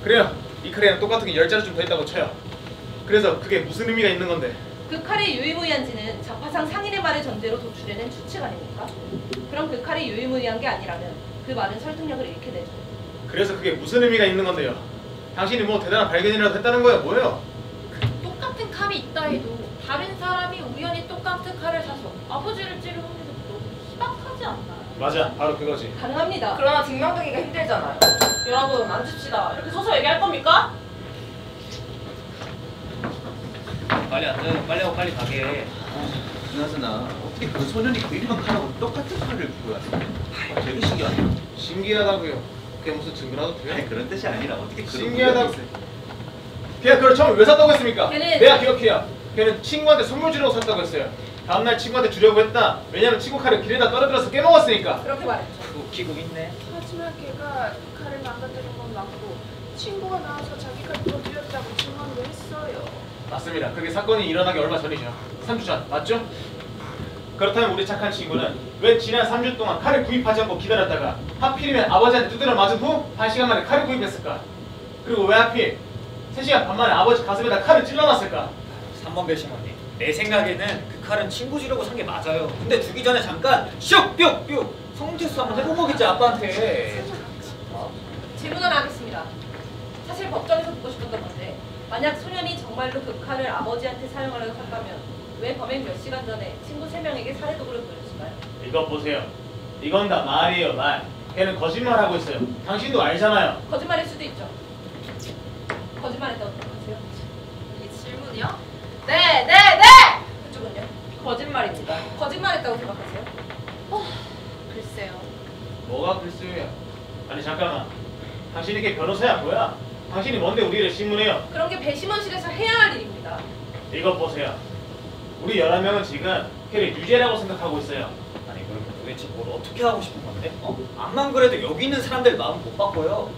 그래요. 이 칼에는 똑같은 게 10자루쯤 더 있다고 쳐요. 그래서 그게 무슨 의미가 있는 건데? 그 칼이 유의무이한지는 자파상 상인의 말을 전제로 도출해낸 추측 아닙니까? 그럼 그 칼이 유의무이한 게 아니라면 그 말은 설득력을 잃게 되죠. 그래서 그게 무슨 의미가 있는 건데요? 당신이 뭐 대단한 발견이라도 했다는 거예요? 뭐예요? 똑같은 칼이 있다 해도 다른 사람이 우연히 똑같은 칼을 사서 아버지를 찌를 확률이 너무 희박하지 않나요? 맞아, 바로 그거지. 가능합니다. 그러나 증명되기가 힘들잖아요. 여러분 앉읍시다. 이렇게 서서 얘기할 겁니까? 빨리 앉아요. 빨리 하고 빨리 가게. 그나저나 어떻게 그 소년이 그 일반 칼하고 똑같은 칼을 구해왔어? 되게 신기하다. 신기하다고요. 그게 무슨 증거라도 돼요? 아니 그런 뜻이 아니라 어떻게 그런 신기하다고. 우연이 있어요? 걔가 그걸 처음에 왜 샀다고 했습니까? 걔는- 내가 기억해요. 걔는 친구한테 선물 주려고 샀다고 했어요. 다음날 친구한테 주려고 했다. 왜냐면 친구 칼을 길에다 떨어뜨려서 깨먹었으니까. 그렇게 말했죠. 웃기고 있네. 하지만 걔가 칼을 망가뜨린 건 맞고 친구가 나와서 자기 칼 도둑이었다고 증언도 했어요. 맞습니다. 그게 사건이 일어나기 얼마 전이죠. 3주 전, 맞죠? 그렇다면 우리 착한 친구는 왜 지난 3주 동안 칼을 구입하지 않고 기다렸다가 하필이면 아버지한테 두드려 맞은 후 1시간 만에 칼을 구입했을까? 그리고 왜 하필 3시간 반 만에 아버지 가슴에다 칼을 찔러놨을까? 3번 배심원님. 내 생각에는 그 칼은 친구 주려고 산 게 맞아요. 근데 주기 전에 잠깐 슉! 뿅! 성테스트 한번 해본 거겠지 아빠한테. 질문 하나 하겠습니다. 사실 법정에서 듣고 싶었던 건데 만약 소년이 정말로 그 칼을 아버지한테 사용하려고 샀다면 왜 범행 몇 시간 전에 친구 3명에게 살해도구를 보여줬을까요? 이것 보세요. 이건 다 말이에요, 말. 걔는 거짓말하고 있어요. 당신도 알잖아요. 거짓말일 수도 있죠. 거짓말했다고 생각하세요? 이게 질문이야? 네! 그쪽은요? 거짓말입니다. 거짓말했다고 생각하세요? 글쎄요. 뭐가 글쎄요. 아니 잠깐만. 당신이 걔 변호사야 뭐야? 당신이 뭔데 우리를 신문해요? 그런 게 배심원실에서 해야 할 일입니다. 이것 보세요. 우리 11명은 지금 걔를 유죄라고 생각하고 있어요. 아니 그럼 도대체 뭘 어떻게 하고 싶은 건데? 암만 그래도 여기 있는 사람들 마음 못 바꿔요.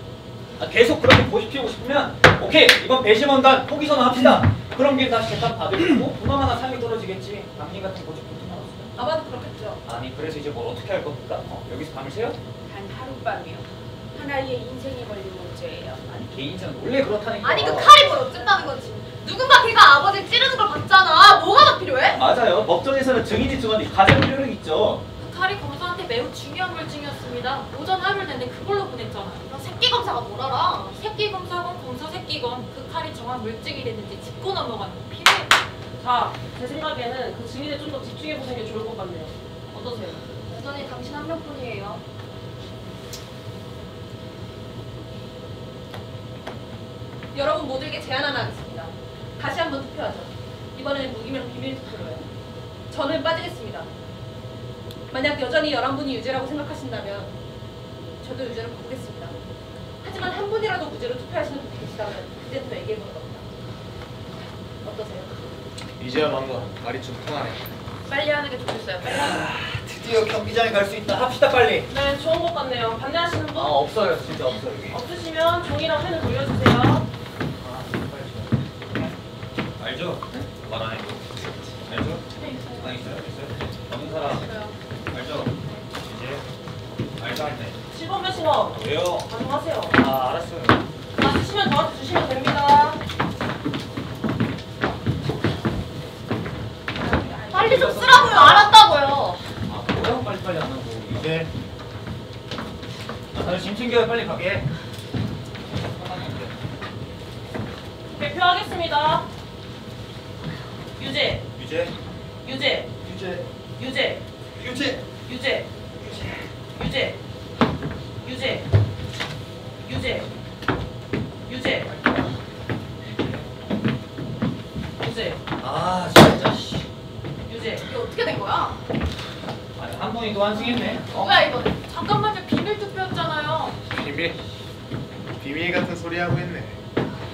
계속 그렇게 고집 피우고 싶으면 오케이 이번 배심원단 포기 선언합시다. 그런 게 다시 재판 받으려고 돈 하나 상이 떨어지겠지. 남님 같은 고집 붙은 거 없어요? 아마도 그렇겠죠. 아니 그래서 이제 뭘 어떻게 할 겁니까? 여기서 밤을 새요? 단 하룻밤이요. 하나의 인생이 걸린 문제예요. 아니 개 인생은 원래 그렇다니까. 아니 그 칼이 뭘 어쨌다는 거지. 누군가 걔가 아버지를 찌르는 걸 봤잖아. 뭐가 더 필요해? 맞아요. 법정에서는 증인이 증언이 가장 필요력 있죠. 그 칼이 검사한테 매우 중요한 물증이었습니다. 오전 하루를 내내 그걸로 보냈잖아요. 그럼 새끼 검사가 뭘 알아? 새끼 검사건 검사 새끼건 그 칼이 정확 물증이 됐는지 짚고 넘어가는 거 필요해. 자, 제 생각에는 그 증인에 좀 더 집중해 보는 게 좋을 것 같네요. 어떠세요? 여전히 당신 한 명뿐이에요. 여러분 모두에게 제안 하나 하겠습니다. 다시 한번 투표하죠. 이번에는 무기명 비밀 투표로요. 저는 빠지겠습니다. 만약 여전히 11분이 유죄라고 생각하신다면 저도 유죄로 바꾸겠습니다. 하지만 한 분이라도 무죄로 투표하시는 분이 계시다면 그때부터 얘기해보는 겁니다. 어떠세요? 이제야 뭔가 말이 좀 통하네. 빨리 하는 게 좋겠어요. 빨리 하는 드디어 경기장에 갈 수 있다. 합시다 빨리. 네, 좋은 것 같네요. 반대하시는 분? 없어요. 진짜 없어 여기. 없으시면 종이랑 펜을 돌려주세요. 알죠? 말 안 해도. 알죠? 아니 있어요? 없는 사람. 알죠? 이제 알죠 할 때. 7번 배심원 왜요? 가능하세요. 알았어요. 맞으시면 저한테 주시면 됩니다. 빨리 좀 쓰라고요. 알았다고요. 뭐야? 빨리빨리 안 하고 이제. 다들 짐 챙겨요. 빨리 가게. 개표하겠습니다. 유죄, 유죄. 유죄, 유죄. 유죄, 유죄. 유죄, 유죄, 유죄, 유죄, 유죄, 유죄, 아 진짜 씨. 유죄. 이게 어떻게 된 거야? 아니 한 분이 또 환승했네. 뭐야 이거? 잠깐만요. 비밀 투표였잖아요. 비밀 같은 소리 하고 있네.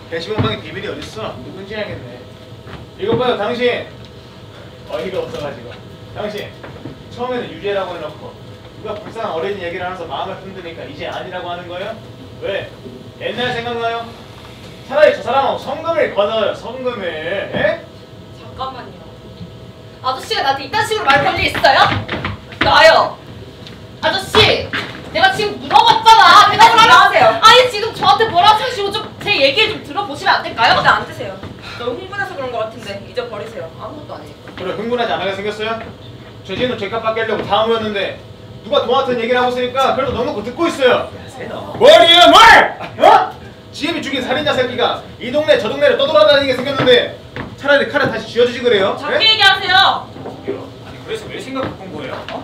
배심원방에 비밀이 어딨어? 누군지 알겠네. 이거 봐요 당신. 어이가 없어가지고. 당신 처음에는 유죄라고 해놓고 누가 불쌍한 어린이 얘기를 하면서 마음을 흔드니까 이제 아니라고 하는 거예요? 왜? 옛날 생각나요? 차라리 저 사람하고 성금을 거둬요. 성금을. 에? 잠깐만요. 아저씨가 나한테 이딴 식으로 말 걸 일 있어요? 나요. 아저씨, 내가 지금 물어봤잖아. 대답을 하세요. 아니 지금 저한테 뭐라 하시고 좀 제 얘기를 좀 들어보시면 안 될까요? 일단 앉으세요. 너무 흥분해서 그런 것 같은데 이제 버리세요. 아무것도 아니니까. 그래 흥분하지 않게 생겼어요? 죄지는 죄값 받게 하려고 다 모였는데 누가 도와준 얘기를 하고 있으니까 그래도 넉넉히 듣고 있어요. 뭘이에요 뭘! 어? 지혜비 죽인 살인자 새끼가 이 동네 저 동네를 떠돌아다니게 생겼는데 차라리 칼을 다시 쥐어주지 그래요? 작게 얘기하세요. 아니 그래서 왜 생각 바꾼 거예요? 어?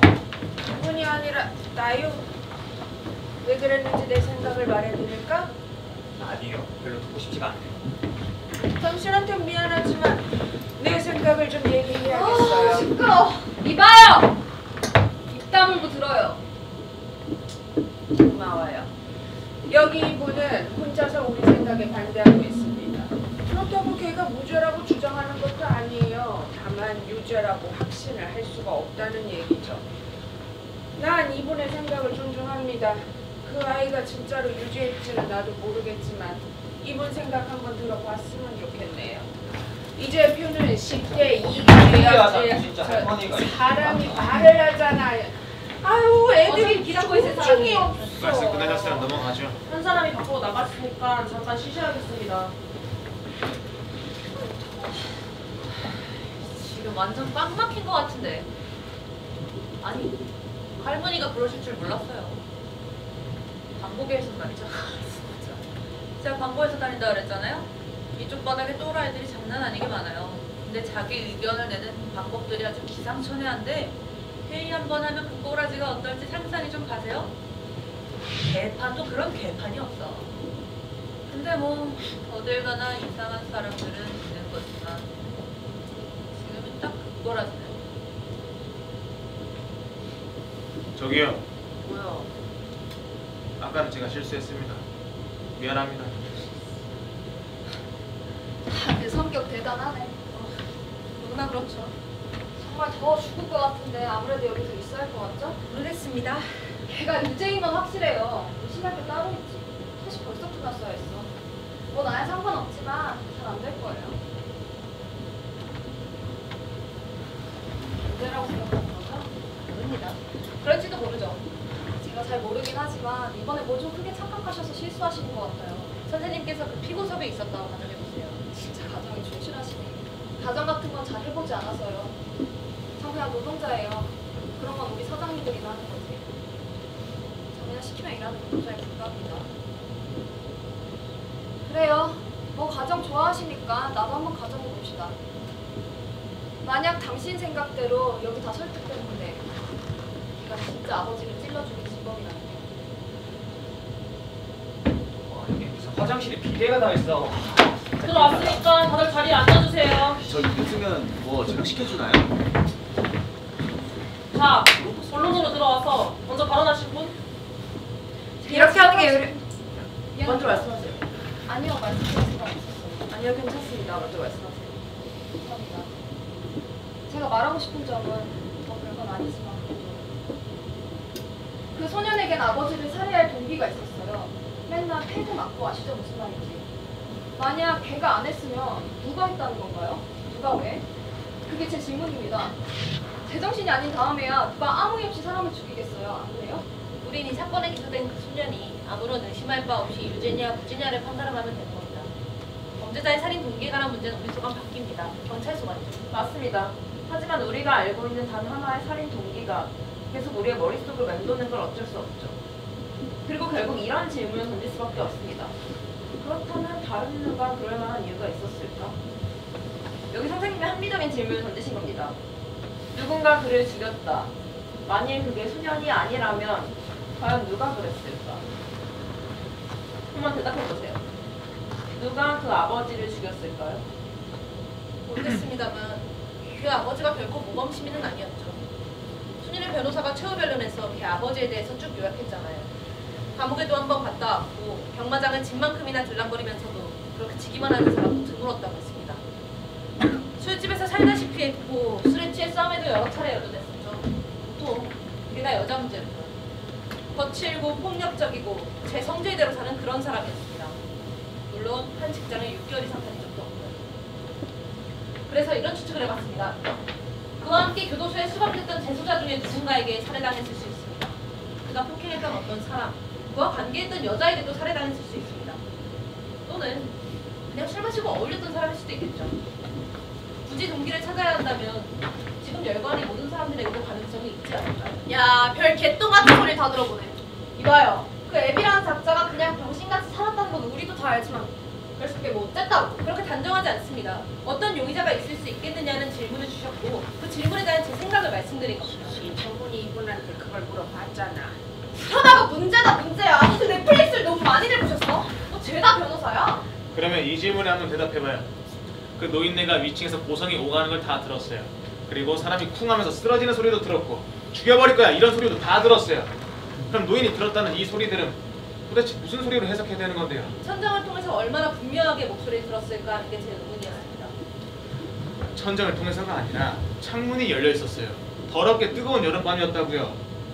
그분이 아니라 나요. 왜 그랬는지 내 생각을 말해드릴까? 아니요. 별로 듣고 싶지가 않네요. 당신한테 미안하지만 내 생각을 좀 얘기해야겠어요. 시끄러워. 이봐요. 입 다물고 들어요. 고마워요. 여기 이분은 혼자서 우리 생각에 반대하고 있습니다. 그렇다고 걔가 무죄라고 주장하는 것도 아니에요. 다만 유죄라고 확신을 할 수가 없다는 얘기죠. 난 이분의 생각을 존중합니다. 그 아이가 진짜로 유죄일지는 나도 모르겠지만 이분 생각 한번 들어봤으면 좋겠네요. 이제 표는 10대 2가 돼야지 진짜 할머니가 사람이 말을 하잖아요. 아유 애들이 기다리고 있을 중이 사람이. 없어. 말씀 끝나셨어요. 넘어가죠. 한 사람이 밖으로 나갔으니까 잠깐 쉬셔야겠습니다. 지금 완전 꽉 막힌 것 같은데. 아니, 할머니가 그러실 줄 몰랐어요. 방법에서 말이죠. 진짜. 제가 방법에서 다닌다 그랬잖아요. 이쪽 바닥에 또라이들이 장난 아니게 많아요. 근데 자기 의견을 내는 방법들이 아주 기상천외한데 회의 한번 하면 그 꼬라지가 어떨지 상상이 좀 가세요? 개판도 그런 개판이 없어. 근데 뭐 어딜 가나 이상한 사람들은 있는 거지만 지금은 딱 그 꼬라지네. 저기요. 뭐야? 아까는 제가 실수했습니다. 미안합니다. 그 성격 대단하네. 누구나 그렇죠. 정말 더 죽을 것 같은데 아무래도 여기 더 있어야 할 것 같죠? 모르겠습니다. 걔가 유죄인 건 확실해요. 의심할 게 따로 있지. 사실 벌써 끝났어야 했어. 뭐 나야 상관없지만 잘 안 될 거예요. 유죄라고 생각하는 거죠? 모릅니다. 그럴지도 모르죠. 제가 잘 모르긴 하지만 이번에 뭐 좀 크게 착각하셔서 실수하시는 것 같아요. 선생님께서 그 피고섭에 있었다고 가정해보세요. 진짜 가정이 충실하시네. 가정 같은 건 잘 해보지 않아서요. 전 그냥 노동자예요. 그런 건 우리 사장님들이나 하는 거지. 저 그냥 시키면 일하는 노동자에 불과합니다. 그래요. 뭐 가정 좋아하시니까 나도 한번 가정해봅시다. 만약 당신 생각대로 여기 다 설득됐는데 걔가 진짜 아버지를 찔러주는 지범이라면 와 이게 무슨 화장실에 비대가 다 있어. 들어왔으니까 다들 자리에 앉아주세요. 저 늦으면 뭐 저녁 시켜주나요? 자, 본론으로 들어와서 먼저 발언하실 분? 이렇게 하는 게 미안합니다. 먼저 말씀하세요. 아니요, 말씀드릴 수가 없었어요. 아니요, 괜찮습니다. 먼저 말씀하세요. 감사합니다. 제가 말하고 싶은 점은 더 별건 아니지만 그 소년에겐 아버지를 살해할 동기가 있었어요. 맨날 패드 맞고 아시죠 무슨 말인지. 만약 걔가 안 했으면 누가 했다는 건가요? 누가 왜? 그게 제 질문입니다. 제정신이 아닌 다음에야 누가 아무 이유 없이 사람을 죽이겠어요? 안 그래요? 우린 이 사건에 기소된 그 소년이 아무런 의심할 바 없이 유죄냐 무죄냐를 판단하면 되는 겁니다. 범죄자의 살인 동기에 관한 문제는 우리 소관 바뀝니다. 경찰 소관이죠. 맞습니다. 하지만 우리가 알고 있는 단 하나의 살인 동기가 계속 우리의 머릿속을 맴도는 걸 어쩔 수 없죠. 그리고 결국 이런 질문을 던질 수밖에 없습니다. 그렇다면 다른 누가 그럴 만한 이유가 있었을까? 여기 선생님이 합리적인 질문을 던지신 겁니다. 누군가 그를 죽였다. 만일 그게 소년이 아니라면 과연 누가 그랬을까? 한번 대답해보세요. 누가 그 아버지를 죽였을까요? 모르겠습니다만 그 아버지가 결코 모범 시민은 아니었죠. 순일의 변호사가 최후 변론에서 걔 아버지에 대해서 쭉 요약했잖아요. 감옥에도 한번 갔다 왔고 경마장을 집 만큼이나 들락거리면서도 그렇게 지기만 하는 사람도 드물었다고 했습니다. 술집에서 살다시피 했고 술에 취해 싸움에도 여러 차례 연루됐었죠. 또 우리나 여자 문제로는 거칠고 폭력적이고 제 성질대로 사는 그런 사람이었습니다. 물론 한 직장을 6개월 이상 다닌 적도 없고요. 그래서 이런 추측을 해봤습니다. 그와 함께 교도소에 수감됐던 재소자 중에 누군가에게 살해당했을 수 있습니다. 그가 폭행했던 어떤 사람, 그와 관계했던 여자에게도 살해당했을 수 있습니다. 또는 그냥 술 마시고 어울렸던 사람일 수도 있겠죠. 굳이 동기를 찾아야 한다면 지금 열관이 모든 사람들에게도 가능성이 있지 않을까요? 야, 별 개똥 같은 소리를 다 들어보네. 이봐요. 그 앱이라는 작자가 그냥 병신같이 살았다는 건 우리도 다 알지만 그래서 그게 뭐 어쨌다고 그렇게 단정하지 않습니다. 어떤 용의자가 있을 수 있겠느냐는 질문을 주셨고 그 질문에 대한 제 생각을 말씀드린 겁니다. 정훈이 이분한테 그걸 물어봤잖아. 현아가 문제야. 너 넷플릭스를 너무 많이들 보셨어? 너 죄다 변호사야? 그러면 이 질문에 한번 대답해봐요. 그 노인네가 위층에서 고성이 오가는 걸 다 들었어요. 그리고 사람이 쿵하면서 쓰러지는 소리도 들었고 죽여버릴 거야 이런 소리도 다 들었어요. 그럼 노인이 들었다는 이 소리들은 도대체 무슨 소리로 해석해야 되는 건데요? 천장을 통해서 얼마나 분명하게 목소리를 들었을까 하는 게 제 의문이었습니다. 천장을 통해서가 아니라 창문이 열려 있었어요. 더럽게 뜨거운 여름밤이었다고요.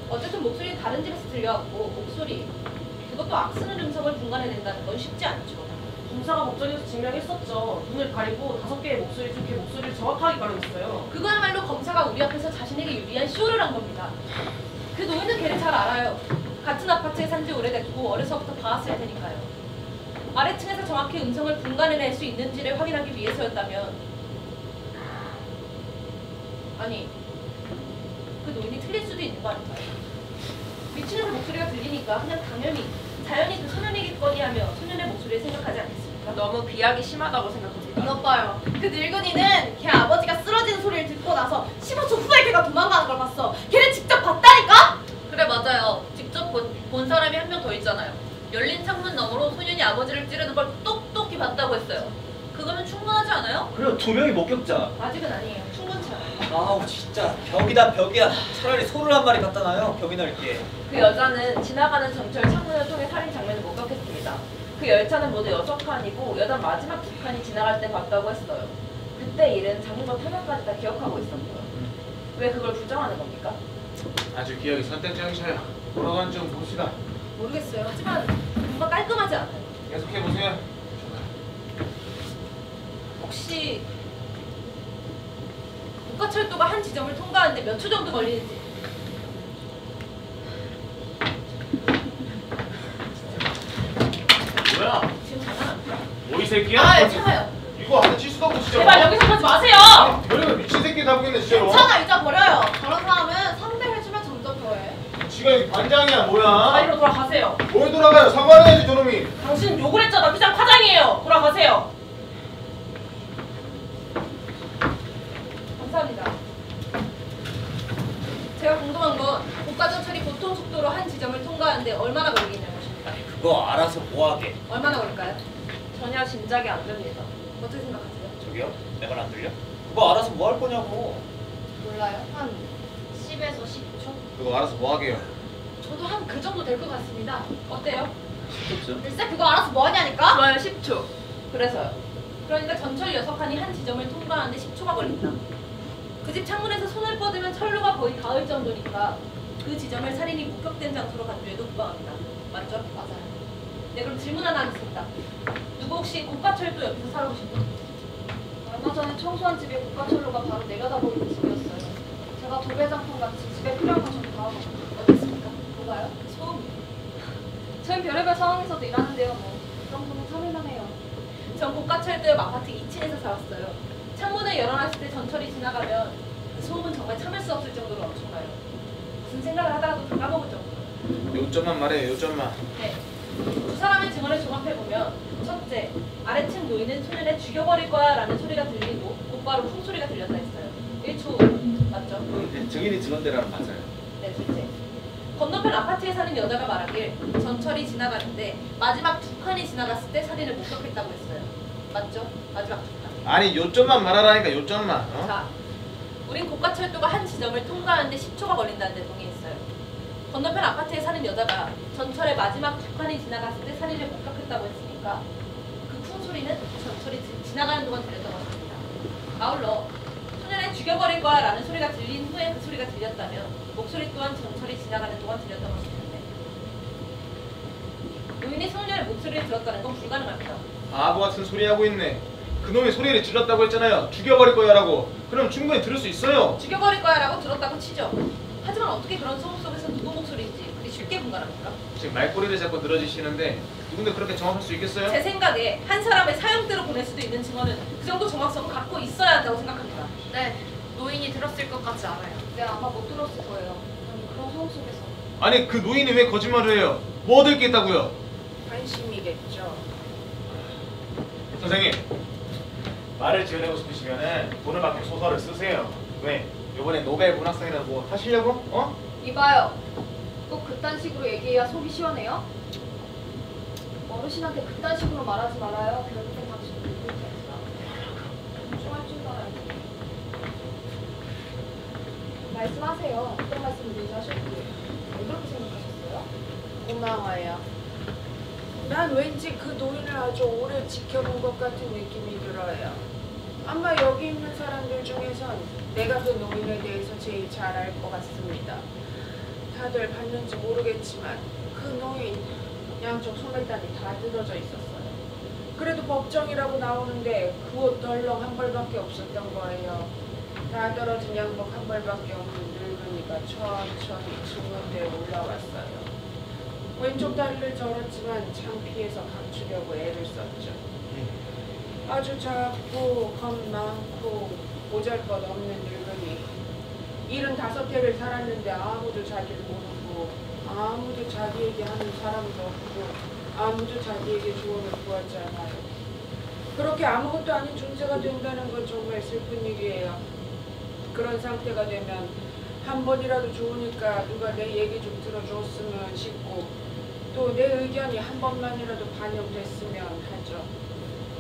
어쨌든 목소리는 다른 집에서 들려왔고 목소리 그것도 악쓰는 음성을 분간해낸다는 건 쉽지 않죠. 검사가 법정에서 증명했었죠. 눈을 가리고 5개의 목소리 중 그 목소리를 정확하게 가려냈어요. 그거야말로 검사가 우리 앞에서 자신에게 유리한 쇼를 한 겁니다. 그 노인은 걔를 잘 알아요. 같은 아파트에 산지 오래됐고 어려서부터 봐왔을 테니까요. 아래층에서 정확히 음성을 분간해낼 수 있는지를 확인하기 위해서였다면 아니 그 노인이 틀릴 수도 있는 거 아닐까요? 위층에서 목소리가 들리니까 그냥 당연히 자연히 그 소년이겠거니 하며 소년의 목소리를 생각하지 않겠습니까? 너무 비약이 심하다고 생각합니다. 이것 봐요. 그 늙은이는 걔 아버지가 쓰러지는 소리를 듣고 나서 15초 후에 걔가 도망가는 걸 봤어. 걔를 직접 봤다니까? 그래 맞아요. 직접 본 사람이 한 명 더 있잖아요. 열린 창문 너머로 소년이 아버지를 찌르는 걸 똑똑히 봤다고 했어요. 그거면 충분하지 않아요? 그리고 2명이 목격자. 아직은 아니에요. 충분치 않아요. 아우 진짜 벽이다 벽이야. 차라리 소를 한 마리 갖다 놔요. 벽이 넓게. 그 여자는 지나가는 전철 창문을 통해 살인 장면을 목격했습니다. 그 열차는 모두 6칸이고 여자 마지막 2칸이 지나갈 때 봤다고 했어요. 그때 일은 장면과 화면까지 다 기억하고 있었고요. 왜 그걸 부정하는 겁니까? 아주 기억이 선택적이셔요. 돌아간 좀 봅시다. 모르겠어요. 하지만 뭔가 깔끔하지 않아요. 계속해보세요. 혹시 고가철도가 한 지점을 통과하는데 몇 초 정도 걸리는지 뭐야? 지금 장난합니까? 뭐 이 새끼야? 아, 참아요. 이거 안에 칠 수도 없고 진짜. 제발 여기서 하지 마세요. 별의별 미친 새끼 다 보겠네 진짜로. 괜찮아, 잊어버려요. 저런 사람은 상대해주면 점점 더해. 지가 여기 반장이야 뭐야? 자리로 돌아가세요. 뭘 돌아가요? 사과해야지 저놈이. 당신 욕을 했잖아. 비상 파장이에요. 돌아가세요. 감사합니다. 제가 궁금한 건 고가전철이 보통 속도로 한 지점을 통과하는데 얼마나 걸리겠냐는 것입니다. 그거 알아서 뭐하게. 얼마나 걸릴까요? 전혀 짐작이 안 됩니다. 어떻게 생각하세요? 저기요? 내 말 안 들려? 그거 알아서 뭐 할 거냐고. 몰라요. 한 10에서 10초? 그거 알아서 뭐 하게요? 저도 한 그 정도 될 것 같습니다. 어때요? 그렇죠. 글쎄 그거 알아서 뭐 하냐니까? 좋아요 10초. 그래서요. 그러니까 전철 6칸이 한 지점을 통과하는데 10초가 걸린다. 그 집 창문에서 손을 뻗으면 철로가 거의 닿을 정도니까 그 지점을 살인이 목격된 장소로 간주해도 무방합니다. 맞죠? 맞아요. 네, 그럼 질문 하나 하겠습니다. 누구 혹시 고가철도 옆에서 살아보신 분? 얼마 전에 청소한 집에 고가철로가 바로 내려다보이는 집이었어요. 제가 도배장판 같이 집에 필요한 거 좀 다 하고 어땠습니까? 뭐가요? 처음이에요. 저희 별의별 상황에서도 일하는데요. 뭐 그 정도는 참을만 해요. 전 고가철도 옆 아파트 2층에서 살았어요. 창문을 열어놨을 때 전철이 지나가면 그 소음은 정말 참을 수 없을 정도로 엄청나요. 무슨 생각을 하다가도 다 까먹을 정도로. 요점만 말해 요점만. 네. 두 사람의 증언을 종합해보면 첫째, 아래층 노인은 소년을 죽여버릴 거야 라는 소리가 들리고 곧바로 풍소리가 들렸다 했어요. 1초 맞죠? 네, 증인이 증언대로는 맞아요. 네, 둘째. 건너편 아파트에 사는 여자가 말하길 전철이 지나가는데 마지막 2칸이 지나갔을 때 살인을 목격했다고 했어요. 맞죠? 마지막 2칸. 아니 요점만 말하라니까 요점만. 어? 자, 우린 고가철도가 한 지점을 통과하는데 10초가 걸린다는 데 동의했어요. 건너편 아파트에 사는 여자가 전철의 마지막 2칸이 지나갔을 때 살인을 목격했다고 했으니까 그 쿵 소리는 전철이 지나가는 동안 들렸던 것입니다. 아울러 소년을 죽여버릴 거야 라는 소리가 들린 후에 그 소리가 들렸다면 목소리 또한 전철이 지나가는 동안 들렸던 것일 텐데 노인이 소년의 목소리를 들었다는 건 불가능합니다. 바보 같은 소리 하고 있네. 그놈이 소리를 질렀다고 했잖아요. 죽여버릴 거야라고. 그럼 충분히 들을 수 있어요. 죽여버릴 거야라고 들었다고 치죠. 하지만 어떻게 그런 소음 속에서 누구 목소리인지 그리 쉽게 분간합니까? 지금 말꼬리를 자꾸 늘어지시는데 누군데 그렇게 정확할 수 있겠어요? 제 생각에 한 사람의 사형대로 보낼 수도 있는 증언은 그 정도 정확성을 갖고 있어야 한다고 생각합니다. 네, 노인이 들었을 것 같지 않아요. 네, 아마 못 들었을 거예요. 아니, 그런 소음 속에서. 아니 그 노인이 왜 거짓말을 해요? 뭐 얻을 게 있다고요? 관심이겠죠. 선생님, 말을 지어내고 싶으시면은 돈을 받고 소설을 쓰세요. 왜? 이번에 노벨 문학상이라도 뭐 하시려고? 어? 이봐요. 꼭 그딴 식으로 얘기해야 속이 시원해요? 어르신한테 그딴 식으로 말하지 말아요. 결국엔 당신도 누굴 테니까. 조심할 줄 알아야지. 말씀하세요. 어떤 말씀을 먼저 하셨기에. 왜 그렇게 생각하셨어요? 고마워요. 난 왠지 그 노인을 아주 오래 지켜본 것 같은 느낌이 들어요. 아마 여기 있는 사람들 중에선 내가 그 노인에 대해서 제일 잘 알 것 같습니다. 다들 봤는지 모르겠지만 그 노인 양쪽 소매단이 다 뜯어져 있었어요. 그래도 법정이라고 나오는데 그 옷 덜렁 한 벌밖에 없었던 거예요. 다 떨어진 양복 한 벌밖에 없는 늙은이가 천천히 증언대에 올라왔어요. 왼쪽 다리를 절었지만 창피해서 감추려고 애를 썼죠. 아주 작고 겁 많고 보잘것없는 늙은이. 75해를 살았는데 아무도 자기를 모르고 아무도 자기에게 하는 사람도 없고 아무도 자기에게 조언을 구하지 않아요. 그렇게 아무것도 아닌 존재가 된다는 건 정말 슬픈 일이에요. 그런 상태가 되면 한 번이라도 좋으니까 누가 내 얘기 좀 들어줬으면 싶고 또 내 의견이 한 번만이라도 반영됐으면 하죠.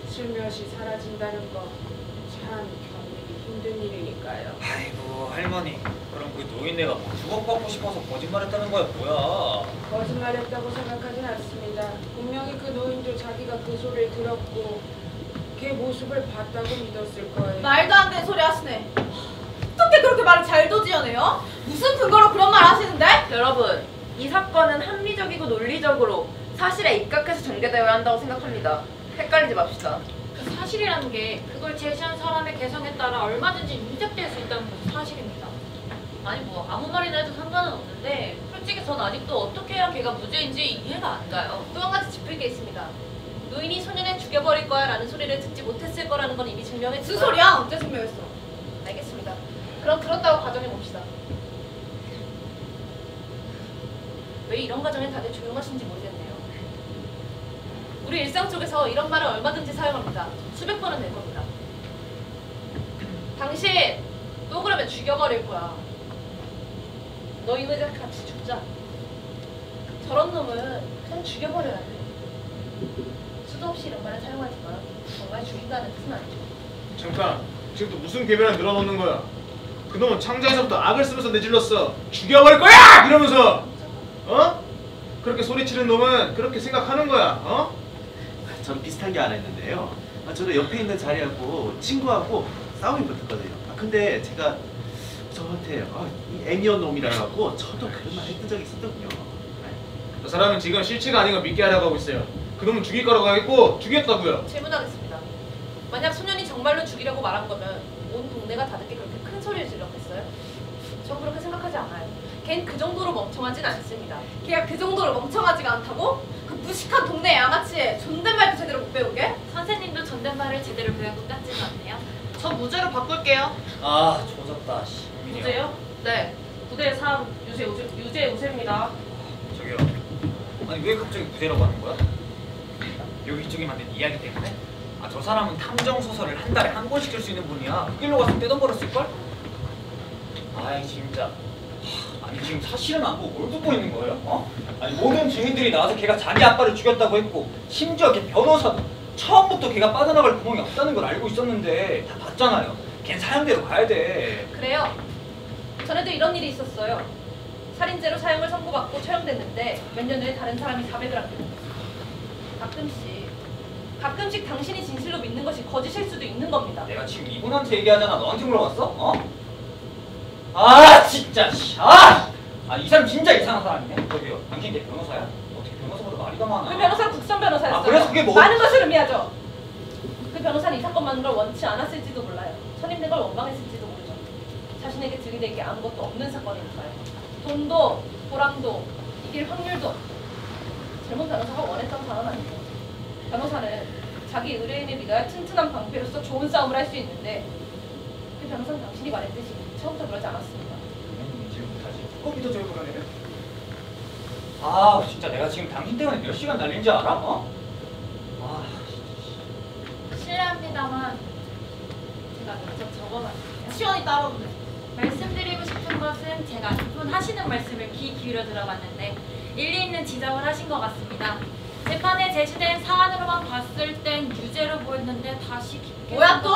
슬며시 사라진다는 거 참 견디기 힘든 일이니까요. 아이고 할머니, 그럼 그 노인네가 뭐 주목받고 싶어서 거짓말했다는 거야 뭐야? 거짓말했다고 생각하진 않습니다. 분명히 그 노인도 자기가 그 소리를 들었고 걔 모습을 봤다고 믿었을 거예요. 말도 안 되는 소리 하시네. 어떻게 그렇게 말을 잘도 지어내요? 무슨 근거로 그런 말 하시는데? 여러분, 이 사건은 합리적이고 논리적으로 사실에 입각해서 전개되어야 한다고 생각합니다. 헷갈리지 맙시다. 그 사실이라는 게 그걸 제시한 사람의 개성에 따라 얼마든지 윤색될 수 있다는 것이 사실입니다. 아니 뭐 아무 말이나 해도 상관은 없는데 솔직히 전 아직도 어떻게 해야 걔가 무죄인지 이해가 안 가요. 또 한 가지 짚을 게 있습니다. 노인이 소년을 죽여버릴 거야 라는 소리를 듣지 못했을 거라는 건 이미 증명했지만 무슨 소리야? 언제 증명했어? 알겠습니다. 그럼 들었다고 가정해봅시다. 왜 이런 가정에 다들 조용하신지 모르겠네요. 우리 일상 속에서 이런 말을 얼마든지 사용합니다. 수백 번은 낼 겁니다. 당신 또 그러면 죽여버릴 거야. 너 이모들 같이 죽자. 저런 놈은 그냥 죽여버려야 돼. 수도 없이 이런 말을 사용하지만 정말 죽인다는 뜻은 아니죠. 잠깐, 지금 또 무슨 개변을 늘어놓는 거야? 그놈은 창자에서부터 악을 쓰면서 내질렀어. 죽여버릴 거야! 이러면서. 어? 그렇게 소리치는 놈은 그렇게 생각하는 거야. 어? 저는 비슷한 게 하나 있는데요. 저도 옆에 있는 자리하고 친구하고 싸움이 붙었거든요. 근데 제가 저한테 이 애미언 놈이라 갖고 저도 그런 말 했던 적이 있었거든요. 그 사람은 지금 실체가 아닌 걸 믿게 하려고 하고 있어요. 그놈은 죽일 거라고 하겠고 죽였다고요. 질문하겠습니다. 만약 소년이 정말로 죽이려고 말한 거면 온 동네가 다 듣게 그렇게 큰 소리를 질렀겠어요? 전 그렇게 생각하지 않아요. 걘 그 정도로 멍청하진 않습니다. 걔가 그 정도로 멍청하지가 않다고? 그 무식한 동네 양아치에 존댓말도 제대로 못 배우게? 선생님도 존댓말을 제대로 배운 것 같지는 않네요. 저 무죄로 바꿀게요. 아 조졌다. 씨. 무죄요? 네. 9대 3 유죄 우세입니다. 저기요. 아니 왜 갑자기 무죄라고 하는 거야? 여기저기 만든 이야기 때문에? 아 저 사람은 탐정 소설을 한 달에 한 권씩 쓸 수 있는 분이야. 그 길로 가서 떼돈 벌었을 걸? 아이 진짜. 아니 지금 사실은 안 보고 뭘 듣고 있는 거예요? 어? 아니 모든 증인들이 나와서 걔가 자기 아빠를 죽였다고 했고 심지어 걔 변호사도 처음부터 걔가 빠져나갈 구멍이 없다는 걸 알고 있었는데 다 봤잖아요. 걘 사형대로 가야 돼. 그래요. 전에도 이런 일이 있었어요. 살인죄로 사형을 선고받고 처형됐는데 몇 년 후에 다른 사람이 자백을 한 거예요. 가끔씩 당신이 진실로 믿는 것이 거짓일 수도 있는 겁니다. 내가 지금 이분한테 얘기하잖아. 너한테 물어봤어? 어? 아 진짜 씨. 아 이 사람 진짜 이상한 사람이네. 저기요. 당신 걔 변호사야? 어떻게 변호사보다 말이 더 많아. 그 변호사는 국선 변호사였어요. 아, 그래서 그게 뭐? 많은 것을 의미하죠. 그 변호사는 이 사건 많은 걸 원치 않았을지도 몰라요. 선임된 걸 원망했을지도 모르죠. 자신에게 들이댈 게 아무것도 없는 사건이니까요. 돈도 보람도 이길 확률도 젊은 변호사가 원했던 사람은 아니죠. 변호사는 자기 의뢰인을 믿어야 튼튼한 방패로서 좋은 싸움을 할 수 있는데 그 변호사는 당신이 말했듯이 처음부터 그러지 않았습니다. 인질 못하지. 그거 믿어줘요 그러면? 아 진짜 내가 지금 당신 때문에 몇 시간 날린지 알아? 어? 아 실례합니다만 제가 먼저 적어놨어요. 시원이 따라오네. 말씀드리고 싶은 것은 제가 이분 하시는 말씀을 귀 기울여 들어봤는데 일리 있는 지적을 하신 것 같습니다. 재판에 제시된 사안으로만 봤을 땐 유죄로 보였는데 다시 깊게 뭐야 또?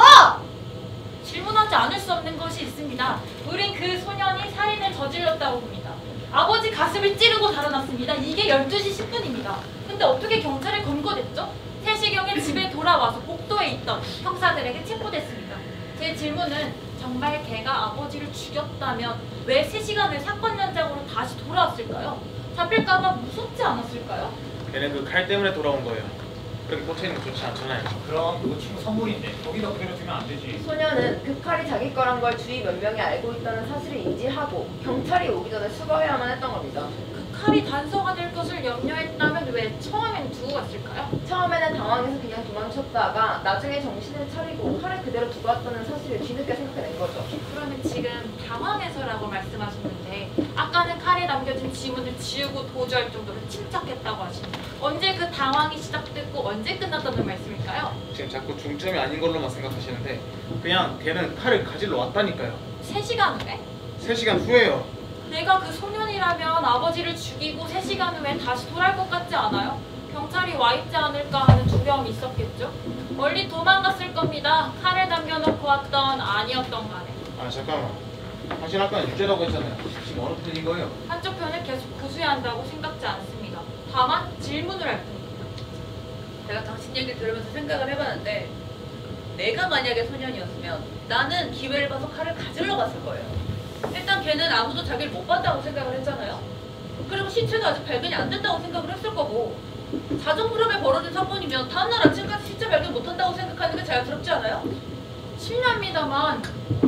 질문하지 않을 수 없는 것이 있습니다. 우린 그 소년이 살인을 저질렀다고 봅니다. 아버지 가슴을 찌르고 달아났습니다. 이게 12시 10분입니다. 근데 어떻게 경찰에 검거됐죠? 3시경에 집에 돌아와서 복도에 있던 형사들에게 체포됐습니다. 제 질문은 정말 걔가 아버지를 죽였다면 왜 3시간을 사건 현장으로 다시 돌아왔을까요? 잡힐까봐 무섭지 않았을까요? 걔는 그 칼 때문에 돌아온 거예요. 그렇게 꽂혀있는 거 좋지 않잖아요. 그럼 이거 친구 선물인데 거기다 그대로 두면 안 되지. 소녀는 그 칼이 자기 거란 걸 주위 몇 명이 알고 있다는 사실을 인지하고 경찰이 오기 전에 수거해야만 했던 겁니다. 그 칼이 단서가 될 것을 염려했다면 왜 처음엔 두고 갔을까요? 처음에는 당황해서 그냥 도망쳤다가 나중에 정신을 차리고 칼을 그대로 두고 왔다는 사실을 뒤늦게 생각해낸 거죠. 그러면 지금 당황해서라고 말씀하셨는데 아까는 칼에 남겨진 지문을 지우고 도주할 정도로 침착했다고 하시는데 언제 그 당황이 시작됐고 언제 끝났다는 말씀일까요? 지금 자꾸 중점이 아닌 걸로만 생각하시는데 그냥 걔는 칼을 가지러 왔다니까요. 3시간 후에? 3시간 후에요. 내가 그 소년이라면 아버지를 죽이고 3시간 후에 다시 돌아올 것 같지 않아요? 경찰이 와 있지 않을까 하는 두려움이 있었겠죠? 멀리 도망갔을 겁니다. 칼을 남겨놓고 왔던 아니었던 간에. 아 잠깐만. 당신 아까 유죄라고 했잖아요. 지금 어느 편인 거예요? 한쪽 편을 계속 구수해야 한다고 생각지 않습니다. 다만 질문을 할 뿐입니다. 제가 당신 얘기를 들으면서 생각을 해봤는데 내가 만약에 소년이었으면 나는 기회를 봐서 칼을 가지러 갔을 거예요. 일단 걔는 아무도 자기를 못 봤다고 생각을 했잖아요. 그리고 시체도 아직 발견이 안 됐다고 생각을 했을 거고 자정 무렵에 벌어진 사건이면 다음날 아침까지 시체 발견 못한다고 생각하는 게 자연스럽지 않아요? 실례합니다만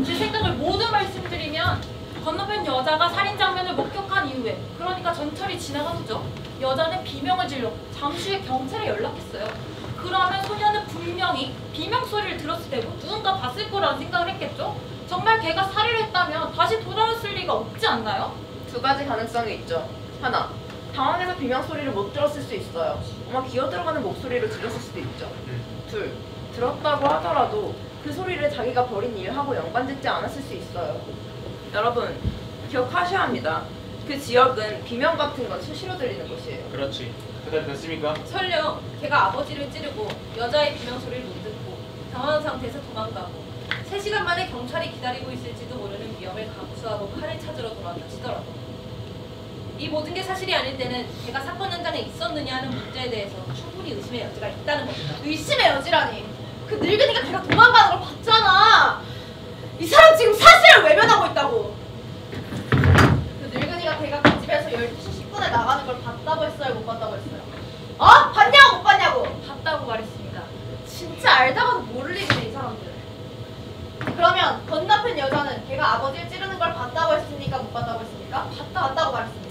제 생각을 모두 말씀드리면 건너편 여자가 살인 장면을 목격한 이후에 그러니까 전철이 지나간 후죠. 여자는 비명을 질렀고 잠시 후에 경찰에 연락했어요. 그러면 소녀는 분명히 비명 소리를 들었을 테고 누군가 봤을 거라는 생각을 했겠죠? 정말 걔가 살인을 했다면 다시 돌아왔을 리가 없지 않나요? 두 가지 가능성이 있죠. 하나, 당황해서 비명 소리를 못 들었을 수 있어요. 아마 기어들어가는 목소리를 들었을 수도 있죠. 둘, 들었다고 하더라도 그 소리를 자기가 벌인 일하고 연관짓지 않았을 수 있어요. 여러분, 기억하셔야 합니다. 그 지역은 비명 같은 건 수시로 들리는 곳이에요. 그렇지. 그대로 됐습니까? 설령 걔가 아버지를 찌르고 여자의 비명 소리를 못 듣고 당황한 상태에서 도망가고 3시간 만에 경찰이 기다리고 있을지도 모르는 위험을 감수하고 칼을 찾으러 돌아왔다 치더라도 이 모든 게 사실이 아닐 때는 걔가 사건 현장에 있었느냐 하는 문제에 대해서 충분히 의심의 여지가 있다는 겁니다. 의심의 여지라니. 그 늙은이가 걔가 도망가는 걸 봤잖아. 이 사람 지금 사실을 외면하고 있다고. 그 늙은이가 걔가 그 집에서 12시 10분에 나가는 걸 봤다고 했어요? 못 봤다고 했어요? 어? 봤냐고 못 봤냐고? 봤다고 말했습니다. 진짜 알다가도 모를 일이네 이 사람들. 그러면 건너편 여자는 걔가 아버지를 찌르는 걸 봤다고 했습니까? 못 봤다고 했습니까? 봤다고 말했습니다.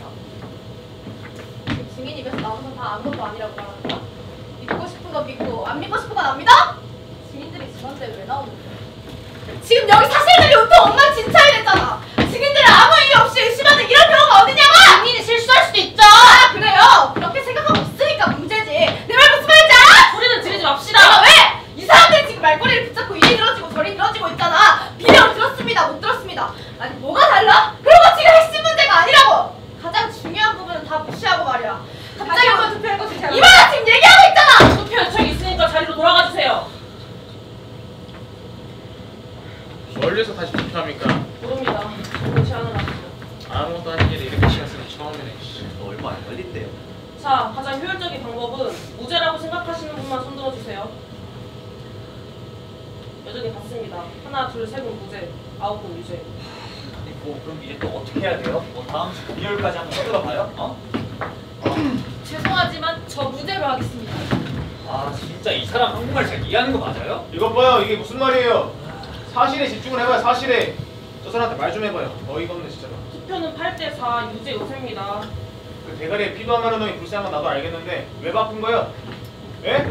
증인 입에서 나오는 건 다 아무것도 아니라고 말합니다. 믿고 싶은 건 믿고 안 믿고 싶은 건 안 믿어? 증인들이 증언대에 왜 나오는데? 지금 여기 사실들이 온통 엉망진창이 됐잖아. 증인들을 아무 의미 없이 의심하는 이런 경우가 어디냐고! 증인이 실수할 수도 있죠. 아 그래요? 그렇게 생각하고 있으니까 문제지. 내 말 무슨 말인지 알아? 소리는 지르지 맙시다. 내가 왜? 이 사람들이 지금 말꼬리를 붙잡고 이리 늘어지고 저리 늘어지고 있잖아. 비명 들었습니다 못 들었습니다. 아니 뭐가 달라? 그런 거 지금 핵심 문제가 아니라고. 가장 중요한 부분은 다 무시하고 말이야. 갑자기 한번 투표할 것을 제가 이만한 지금 얘기하고 있잖아. 투표 요청이 있으니까 자리로 돌아가 주세요. 멀리서 다시 투표합니까? 모릅니다. 그거 제안을 하시죠. 아무것도 아닌 일에 이렇게 시간 쓰는 처음이네. 얼마 안 걸린대요. 자, 가장 효율적인 방법은 무죄라고 생각하시는 분만 손들어 주세요. 여전히 같습니다. 하나, 둘, 세 분 무죄, 9분 유죄. 뭐 그럼 이제 또 어떻게 해야 돼요? 뭐 다음 주 금요일까지 한번 서둘러봐요? 어? 죄송하지만 죄송하지만 저 무죄로 하겠습니다. 아 진짜 이 사람 한국말 잘 이해하는 거 맞아요? 이것 봐요. 이게 무슨 말이에요? 사실에 집중을 해봐요. 사실에. 저 사람한테 말 좀 해봐요. 어이가 없네 진짜로. 투표는 8대4 유죄 요새입니다. 그 대가리에 피도 안 나는 놈이 불쌍한 건 나도 알겠는데 왜 바꾼 거예요? 예?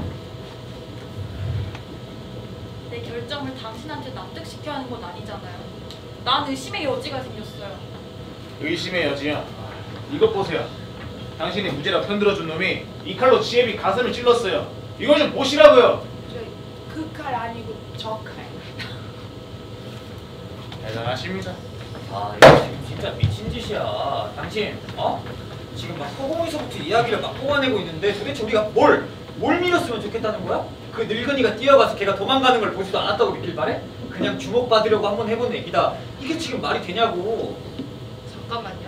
내 결정을 당신한테 납득시켜야 하는 건 아니잖아요. 난 의심의 여지가 생겼어요. 의심의 여지요? 이것 보세요. 당신이 무죄라 편들어준 놈이 이 칼로 지혜비 가슴을 찔렀어요. 이걸 좀 보시라고요. 그 칼 아니고 저 칼. 대단하십니다. 아 이거 지금 진짜 미친 짓이야. 당신 지금 막 허공에서부터 이야기를 막 뽑아내고 있는데 도대체 우리가 뭘 믿었으면 좋겠다는 거야? 그 늙은이가 뛰어가서 걔가 도망가는 걸 보지도 않았다고 믿길 바래? 그냥 주목받으려고 한번 해본 얘기다. 이게 지금 말이 되냐고. 잠깐만요.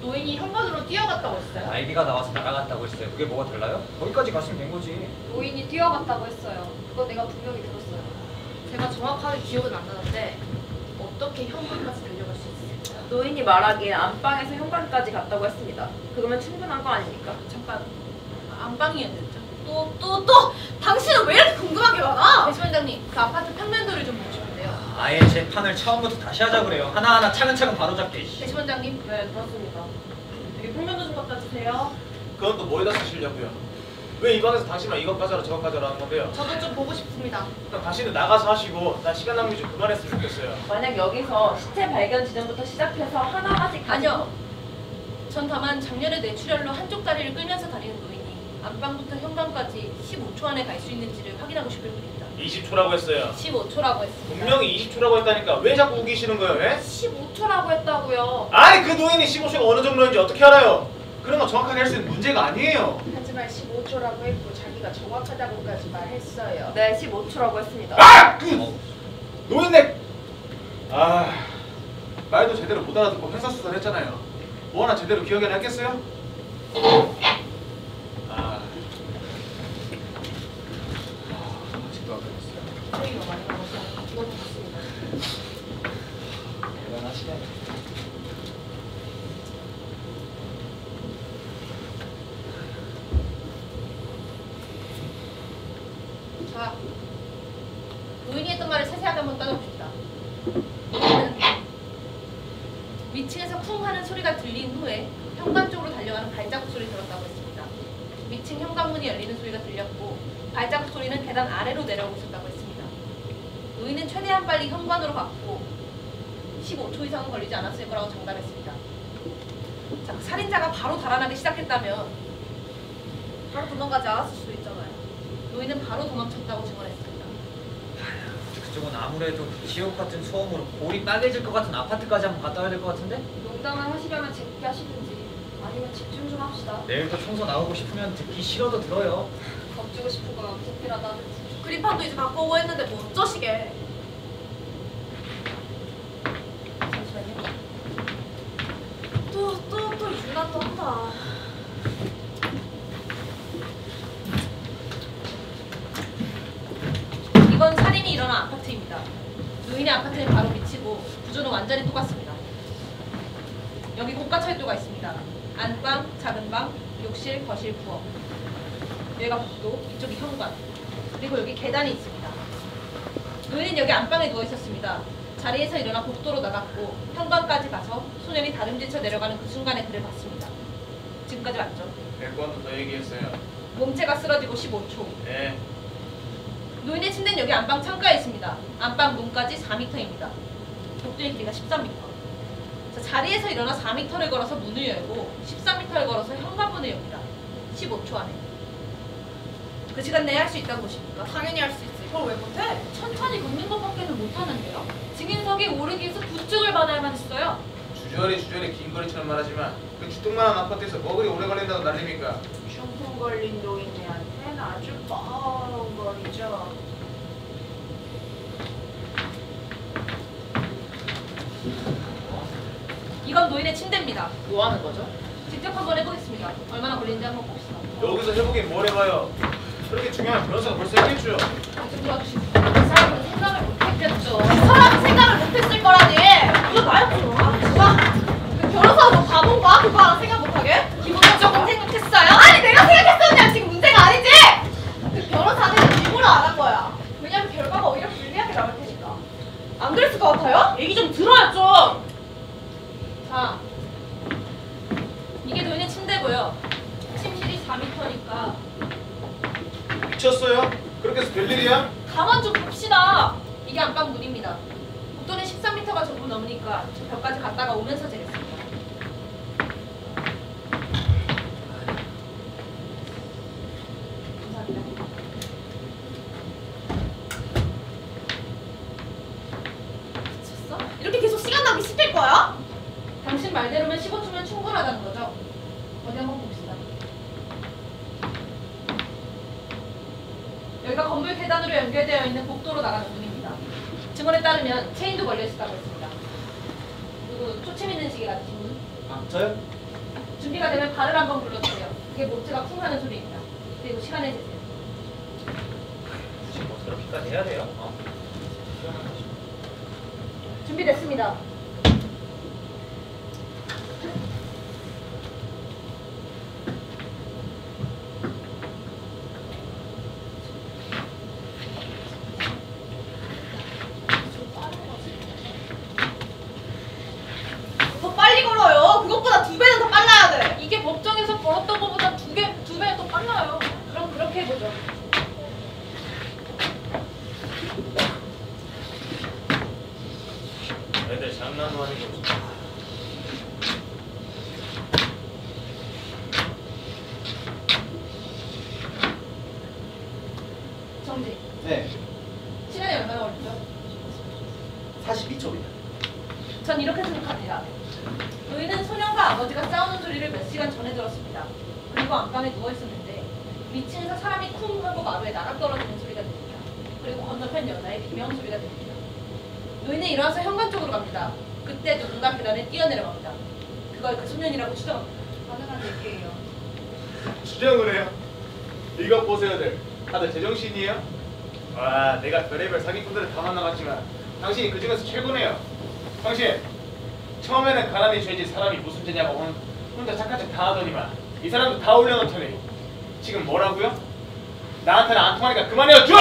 노인이 현관으로 뛰어갔다고 했어요? 아이비가 나와서 날아갔다고 했어요. 그게 뭐가 달라요? 거기까지 갔으면 된 거지. 노인이 뛰어갔다고 했어요. 그거 내가 분명히 들었어요. 제가 정확하게 기억은 안 나는데 어떻게 현관까지 달려갈 수 있을까요? 노인이 말하기에 안방에서 현관까지 갔다고 했습니다. 그러면 충분한 거 아닙니까? 잠깐, 안방이었는데 또 당신은 왜 이렇게 궁금한 게 많아? 배심원장님, 그 아파트 평면도를 좀 보고 싶은데요. 아예 재판을 처음부터 다시 하자 그래요. 하나하나 차근차근 바로잡게. 배심원장님, 네, 그렇습니다. 여기 평면도 좀 갖다 주세요. 그건 또 뭐에다 쓰시려고요? 왜 이 방에서 당신만 이것 가져라 저것 가져라 하는 건데요? 저도 좀 보고 싶습니다. 그럼 당신은 나가서 하시고 난 시간 낭비 좀 그만했으면 좋겠어요. 만약 여기서 시체 발견 지점부터 시작해서 하나하나씩 아니요. 전 다만 작년에 뇌출혈로 한쪽 다리를 끌면서 다니는 노인이 안방부터 현관까지 15초 안에 갈 수 있는지를 확인하고 싶을 뿐입니다. 20초라고 했어요. 15초라고 했습니다. 분명히 20초라고 했다니까 왜 자꾸 우기시는 거예요? 예? 15초라고 했다고요. 아니 그 노인이 15초가 어느 정도인지 어떻게 알아요? 그런 거 정확하게 할 수 있는 문제가 아니에요. 하지만 15초라고 했고 자기가 정확하다고까지 말했어요. 네, 15초라고 했습니다. 아! 노인네! 말도 제대로 못 알아듣고 형사수사를 했잖아요. 뭐 하나 제대로 기억이 안 났겠어요? 아직도 안 끝났어요. 저희가 많이 나와서 너무 좋습니다. 대단하시네. 자, 노인이 했던 말을 세세하게 한번 따져봅시다. 노인은 위층에서 쿵 하는 소리가 들린 후에 현관 쪽으로 달려가는 발자국 소리 들었다고 했습니다. 위층 현관문이 열리는 소리가 들렸고 발자국 소리는 계단 아래로 내려오고 있었다고 했습니다. 노인은 최대한 빨리 현관으로 갔고 15초 이상은 걸리지 않았을 거라고 장담했습니다. 자, 살인자가 바로 달아나기 시작했다면 바로 도망가지 않았을 수도 있잖아요. 노인은 바로 도망쳤다고 증언했습니다. 그쪽은 아무래도 지옥 같은 소음으로 볼이 빨개질 것 같은 아파트까지 한번 갔다 와야 될 것 같은데? 농담을 하시려면 재밌게 하시든지 아니면 집중 좀 합시다. 내일도 청소 나오고 싶으면 듣기 싫어도 들어요. 겁주고 싶은 건 어떻게라도 하든지. 그림판도 이제 바꾸고 했는데 뭐 어쩌시게. 잠시만요. 또 유난 또 한다. 이건 살인이 일어난 아파트입니다. 노인의 아파트는 바로 밑이고 구조는 완전히 똑같습니다. 여기 고가철도가 있습니다. 안방, 작은 방, 욕실, 거실, 부엌. 여기가 복도, 이쪽이 현관. 그리고 여기 계단이 있습니다. 노인은 여기 안방에 누워 있었습니다. 자리에서 일어나 복도로 나갔고 현관까지 가서 소년이 다름질쳐 내려가는 그 순간에 그를 봤습니다. 지금까지 맞죠? 100번 더 얘기했어요. 몸체가 쓰러지고 15초. 네. 노인의 침대는 여기 안방 창가에 있습니다. 안방 문까지 4m입니다. 복도의 길이가 13m. 자, 자리에서 일어나 4m를 걸어서 문을 열고 13m를 걸어서 현관문을 엽니다. 15초 안에. 그 시간 내에 할 수 있다는 것입니까? 당연히 할 수 있지. 그걸 왜 못해? 천천히 걷는 것밖에는 못하는데요. 증인석에 오르기 위해서 부축을 받아야만 했어요. 주저리 긴 거리처럼 말하지만 그 주뚱만한 아파트에서 뭐 그리 오래 걸린다고 난립니까? 중풍 걸린 노인네한테는 아주 뻔한 거리죠. 이건 노인의 침대입니다. 뭐 하는 거죠? 직접 한번 해보겠습니다. 얼마나 걸리는지 한번 봅시다. 여기서 해보긴 뭘 해봐요. 저렇게 중요한 변호사가 벌써 했겠죠. 좀 도와주시죠. 그 사람은 생각을 못했겠죠. 그 사람은 생각을 못했을 거라니. 이거 말고 누가? 그 변호사가 뭐 바본가? 그거 하나 생각 못하게? 기본적으로 생각했어요? 아니 내가 4m니까. 미쳤어요? 그렇게 해서 될 일이야? 가만 좀 봅시다. 이게 안방문입니다. 국도는 13m가 조금 넘으니까 저 벽까지 갔다가 오면서 재겠습니다. 감사합니다. 미쳤어? 이렇게 계속 시간 낭비 시킬 거야? 당신 말대로면 15초면 충분하다는 거죠? 어디 한번 봅시다. 여기가 건물 계단으로 연결되어 있는 복도로 나가는 문입니다. 증언에 따르면 체인도 걸려 있었다고 했습니다. 그리고 초침 있는 시계 같은 분. 아, 저요? 준비가 되면 발을 한번 굴러주세요. 그게 모트가 쿵 하는 소리입니다. 그리고 시간을 재세요. 굳이 뭐 그렇게까지 해야 돼요? 준비됐습니다. 더 빨리 걸어요. 그것보다 2배는 더 빨라야 돼. 이게 법정에서 걸었던 것보다 2배는 더 빨라요. 그럼 그렇게 해보죠. 애들 장난도 아니고. 정지. 네, 시간이 얼마나 걸리죠? 42초입니다. 전 이렇게 생각합니다. 노인은 소년과 아버지가 싸우는 소리를 몇 시간 전에 들었습니다. 그리고 안방에 누워있었는데 위층에서 사람이 쿵 하고 마루에 나락 떨어지는 소리가 들립니다. 그리고 건너편 여자의 비명 소리가 들립니다. 노인은 일어나서 현관 쪽으로 갑니다. 그때 누군가 계단에 뛰어내려갑니다. 그걸 그 소년이라고 추정합니다. 가능한 얘기예요. 추정을 해요? 이것 보세요들. 다들 제정신이에요? 와, 내가 별의별 사기꾼들을 다 만나봤지만 당신이 그 중에서 최고네요. 당신 처음에는 가난이 죄지 사람이 무슨 죄냐고 혼자 착한 척 다 하더니만 이 사람도 다 올려놓더니 지금 뭐라고요? 나한테는 안 통하니까 그만해요 준!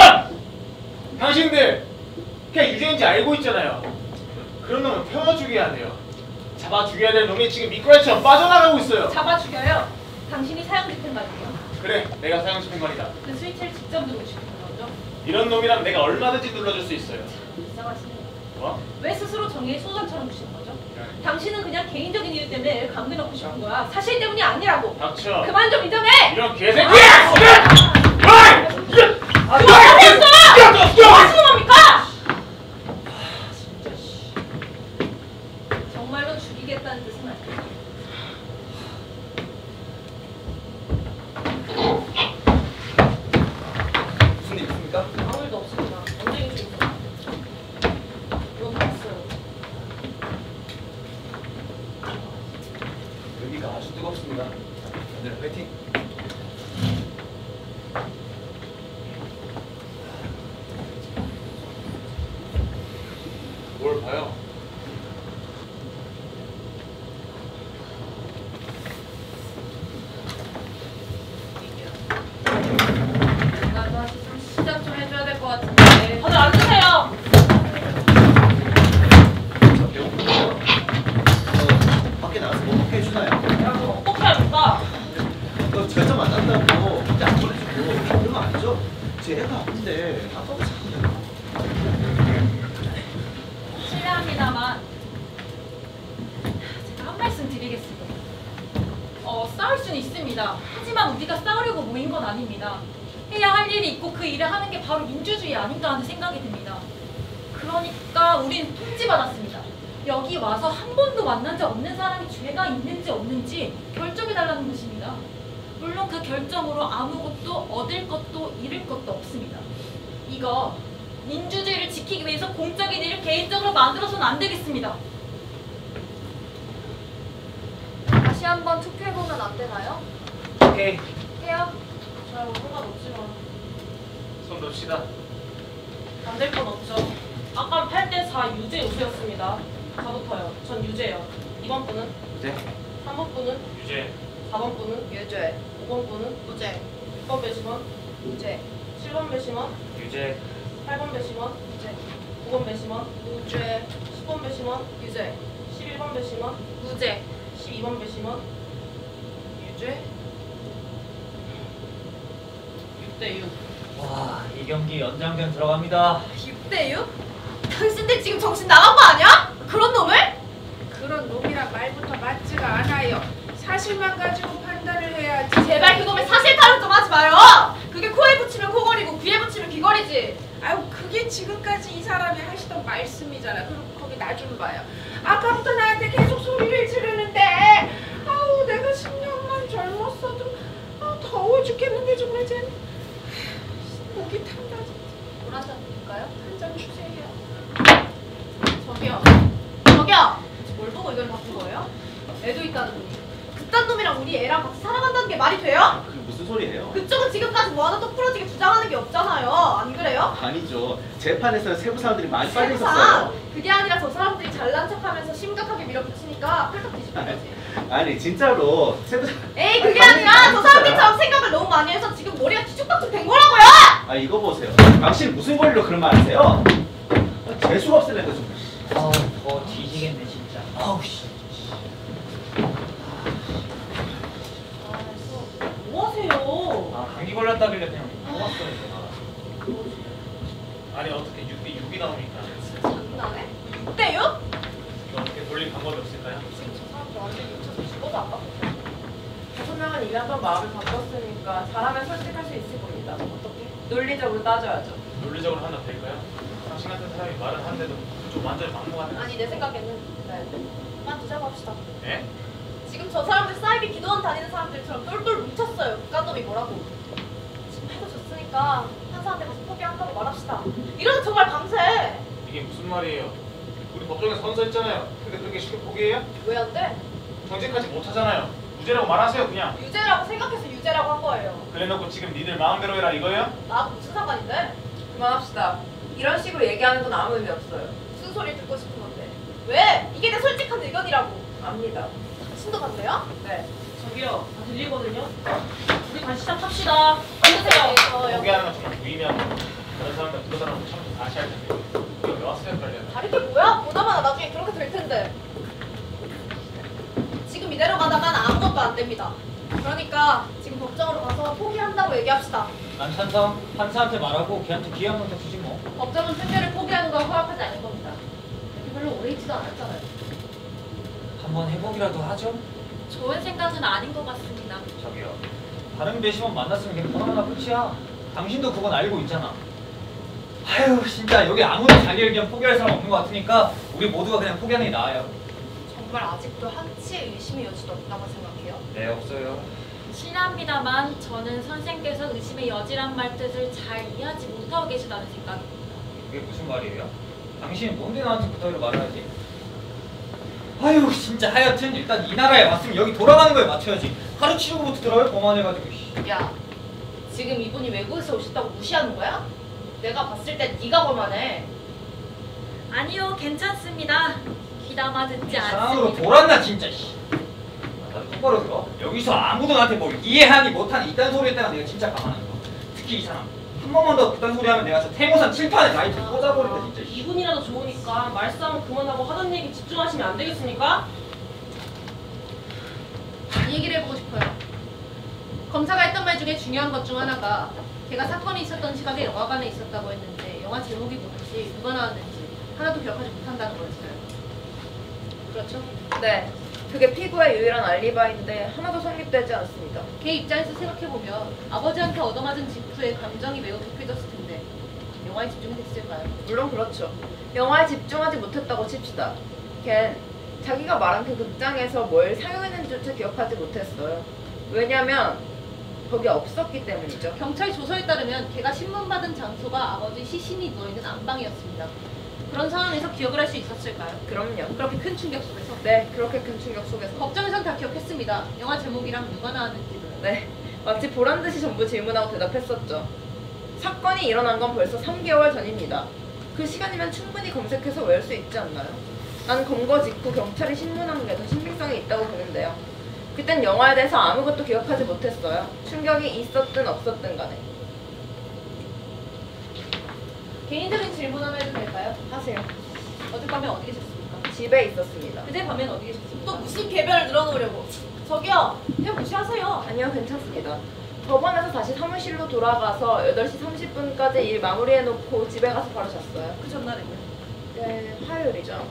당신들 그냥 유죄인지 알고 있잖아요. 그런 놈은 태워 죽여야 돼요. 잡아 죽여야 될 놈이 지금 미꾸라지처럼 빠져나가고 있어요. 잡아 죽여요. 당신이 사형 집행 관이에요. 그래, 내가 사형 집행관이다. 그 스위치를 직접 누르시는 거죠? 이런 놈이라면 내가 얼마든지 눌러줄 수 있어요. 불쌍하시네요. 뭐? 왜 스스로 정의의 소전처럼 구시는 거죠? 당신은 그냥 개인적인 이유 때문에 애를 강제 넣고 싶은 거야. 사실 때문이 아니라고. 닥쳐. 그만 좀 인정해! 이런 개새끼야! 그만하세요! 뭐 하시는 겁니까? 정말로 죽이겠다는 뜻은 아니에요. 무슨 일 있습니까? 아무 일도 없습니다. 언쟁이 중이죠. 이건 봤어요. 여기가 아주 뜨겁습니다. 다들 화이팅! 뭘 봐요? 나도 아직 좀 시작 좀 해줘야 될 것 같은데. 다들 앉으세요! 저 배고픈데요. 밖에 나가서 뭐 먹게 해주나요? 야, 그럼 어떻게 할까? 결정 안 한다고 혼자 안 보내주고 그런 거 아니죠? 제 애가 아픈데 아빠가 자꾸 실례합니다만 제가 한 말씀 드리겠습니다. 싸울 수는 있습니다. 하지만 우리가 싸우려고 모인 건 아닙니다. 해야 할 일이 있고 그 일을 하는 게 바로 민주주의 아닌가 하는 생각이 듭니다. 그러니까 우린 통지받았습니다. 여기 와서 한 번도 만난 적 없는 사람이 죄가 있는지 없는지 결정해달라는 것입니다. 물론 그 결정으로 아무것도 얻을 것도 잃을 것도 없습니다. 이거 민주주의를 지키기 위해서 공적인 일을 개인적으로 만들어서는 안 되겠습니다. 다시 한번 투표해보면 안 되나요? 오케이. 해요. 저하고 상관없지만 손 놓읍시다. 안 될 건 없죠. 아까 8대4 유죄 요소였습니다. 저부터요. 전 유죄요. 2번 분은? 이제 3번 분은? 유죄. 4번 분은? 유죄. 5번 분은? 무죄. 6번 배심원? 무죄. 7번 배심원? 유죄. 8번 배심원? 무죄. 9번 배심원? 무죄. 10번 배심원? 유죄. 11번 배심원? 무죄. 12번 배심원? 유죄. 6대 6. 와, 이 경기 연장전 들어갑니다. 6대6? 당신들 지금 정신 나간 거 아니야? 그런 놈을? 그런 놈이란 말부터 맞지가 않아요. 사실만 가지고 판단을 해야지. 제발 그놈의 사실 타령 좀 하지 마요. 그게 코에 붙이면 코걸이고 귀에 붙이면 귀걸이지. 아유, 그게 지금까지 이 사람이 하시던 말씀이잖아. 그럼 거기 나 좀 봐요. 아까부터 나한테 계속 소리를 지르는데 아우, 내가 10년만 젊었어도 더워 죽겠는데 정말 쟤 목이 탄다 진짜. 물 한 잔 드릴까요? 한 잔 주세요. 저기요. 저기요. 뭘 보고 이걸 바꾼 거예요? 애도 있다는 놈이. 그딴 놈이랑 우리 애랑 같이 살아간다는 게 말이 돼요? 그게 무슨 소리예요? 그쪽은 지금까지 뭐 하나 똑부러지게 주장하는 게 없잖아요. 안 그래요? 아니죠. 재판에서 세부 사람들이 많이 빠져 세부사. 있었어요. 그게 아니라 저 사람들이 잘난 척하면서 심각하게 밀어붙이니까 펄떡 뒤집힌 거지. 아니 진짜로 세부 에이 그게 아니, 아니라 아니, 저 진짜요? 사람들처럼 생각을 너무 많이 해서 지금 머리가 뒤죽박죽 된 거라고요! 아 이거 보세요. 당신 무슨 권리로 그런 말 하세요? 재수가 없으니까 좀. 아우, 더 뒤지겠네 진짜. 아우 씨. 뭐 하세요? 아, 감기 걸렸다길래 그냥 먹었어요 제가. 아니 어떻게 6대 6이 나오니까 장난해? 6대6? 이거 어떻게 돌릴 방법이 없을까요? 지금 저 사람들 완전 미쳐서 죽어도 안 바꿨어. 다섯 명은 이미 한번 마음을 바꿨으니까 잘하면 설득할 수 있을 겁니다. 어떻게? 논리적으로 따져야죠. 논리적으로 하나 될까요? 당신 같은 사람이 말은 하는데도 좀 완전히 막무가내. 아니 내 생각에는 그만두자고 합시다. 예? 지금 저 사람들 사이비 기도원 다니는 사람들처럼 똘똘 뭉쳤어요. 국가놈이 뭐라고. 지금 해도 졌으니까 판사한테 가서 포기한다고 말합시다. 이러다 정말 밤새. 이게 무슨 말이에요? 우리 법정에 선서했잖아요. 근데 그렇게 쉽게 포기해요? 왜 안 돼? 정직하지 못하잖아요. 무죄라고 말하세요 그냥. 유죄라고 생각해서 유죄라고 한 거예요. 그래놓고 지금 니들 마음대로 해라 이거예요? 나하고 무슨 상관인데? 그만합시다. 이런 식으로 얘기하는 건 아무 의미 없어요. 무슨 소리 듣고 싶은 건데? 왜? 이게 내 솔직한 의견이라고. 압니다. 당신도 반대요? 네. 저기요, 다 들리거든요. 우리 다시 시작합시다. 앉으세요. 포기하는 건 정말 무의미한 거. 다른 사람들 그러더라도 참 다시 할 텐데. 이거 왜 왔어요 빨리? 다른 게 뭐야? 보나마나 나중에 그렇게 될 텐데. 지금 이대로 가다간 아무것도 안 됩니다. 그러니까 지금 법정으로 가서 포기한다고 얘기합시다. 난 찬성. 판사한테 말하고 걔한테 기회 한 번 더 주지 뭐. 법정은 특례를 포기하는 걸 허락하지 않을 겁니다. 여기 별로 오래 있지도 않았잖아요. 한번 해보기라도 하죠. 좋은 생각은 아닌 것 같습니다. 저기요. 다른 배심원 만났으면 그냥 번호나 끝이야. 당신도 그건 알고 있잖아. 아유 진짜 여기 아무도 자기 의견 포기할 사람 없는 것 같으니까 우리 모두가 그냥 포기하는 게 나아요. 정말 아직도 한치의 의심의 여지도 없다고 생각해요? 네 없어요. 실례합니다만 저는 선생께서 의심의 여지란 말 뜻을 잘 이해하지 못하고 계시다는 생각입니다. 그게 무슨 말이에요? 당신이 뭔데 나한테 그따위로 말해야지? 아유 진짜 하여튼 일단 이 나라에 왔으면 여기 돌아가는 거에 맞춰야지. 가르치려고부터 들어요? 거만해가지고. 야, 지금 이분이 외국에서 오셨다고 무시하는 거야? 내가 봤을 때 네가 거만해. 아니요, 괜찮습니다. 귀담아 듣지 사람으로 돌았나 진짜. 나도 똑바로 들어. 여기서 아무도 나한테 뭘 이해하니 못하니 이딴 소리 했다가 내가 진짜 가만 안 둬. 특히 이 사람 한 번만 더 그딴 소리 하면 내가 저 태모산 칠판에 라이트 꽂아버린다 진짜. 이분이라도 좋으니까 말싸움 그만하고 하던 얘기 집중하시면 안 되겠습니까? 이 얘기를 해보고 싶어요. 검사가 했던 말 중에 중요한 것 중 하나가 걔가 사건이 있었던 시각에 영화관에 있었다고 했는데 영화 제목이 뭔지 누가 나왔는지 하나도 기억하지 못한다는 거였어요. 그렇죠? 네. 그게 피고의 유일한 알리바이인데 하나도 성립되지 않습니다. 걔 입장에서 생각해보면 아버지한테 얻어맞은 직후에 감정이 매우 격해졌을 텐데 영화에 집중이 됐을까요? 물론 그렇죠. 영화에 집중하지 못했다고 칩시다. 걘 자기가 말한 그 극장에서 뭘 사용했는지조차 기억하지 못했어요. 왜냐면 거기 없었기 때문이죠. 경찰 조서에 따르면 걔가 신문받은 장소가 아버지 시신이 누워있는 안방이었습니다. 그런 상황에서 기억을 할 수 있었을까요? 그럼요. 그렇게 큰 충격 속에서? 네, 그렇게 큰 충격 속에서. 법정에선 다 기억했습니다. 영화 제목이랑 누가 나왔는지도. 네, 마치 보란듯이 전부 질문하고 대답했었죠. 사건이 일어난 건 벌써 3개월 전입니다. 그 시간이면 충분히 검색해서 외울 수 있지 않나요? 난 검거 직후 경찰이 신문한 게 더 신빙성이 있다고 보는데요. 그땐 영화에 대해서 아무것도 기억하지 못했어요. 충격이 있었든 없었든 간에. 개인적인 질문 하나 해도 될까요? 하세요. 어젯밤에 어디 계셨습니까? 집에 있었습니다. 그제 밤엔 어디 계셨습니까? 또 무슨 개별을 늘어놓으려고. 저기요, 그냥 무시하세요. 아니요, 괜찮습니다. 법원에서 다시 사무실로 돌아가서 8시 30분까지 일 마무리해놓고 집에 가서 바로 잤어요. 그 전날에는? 네, 화요일이죠.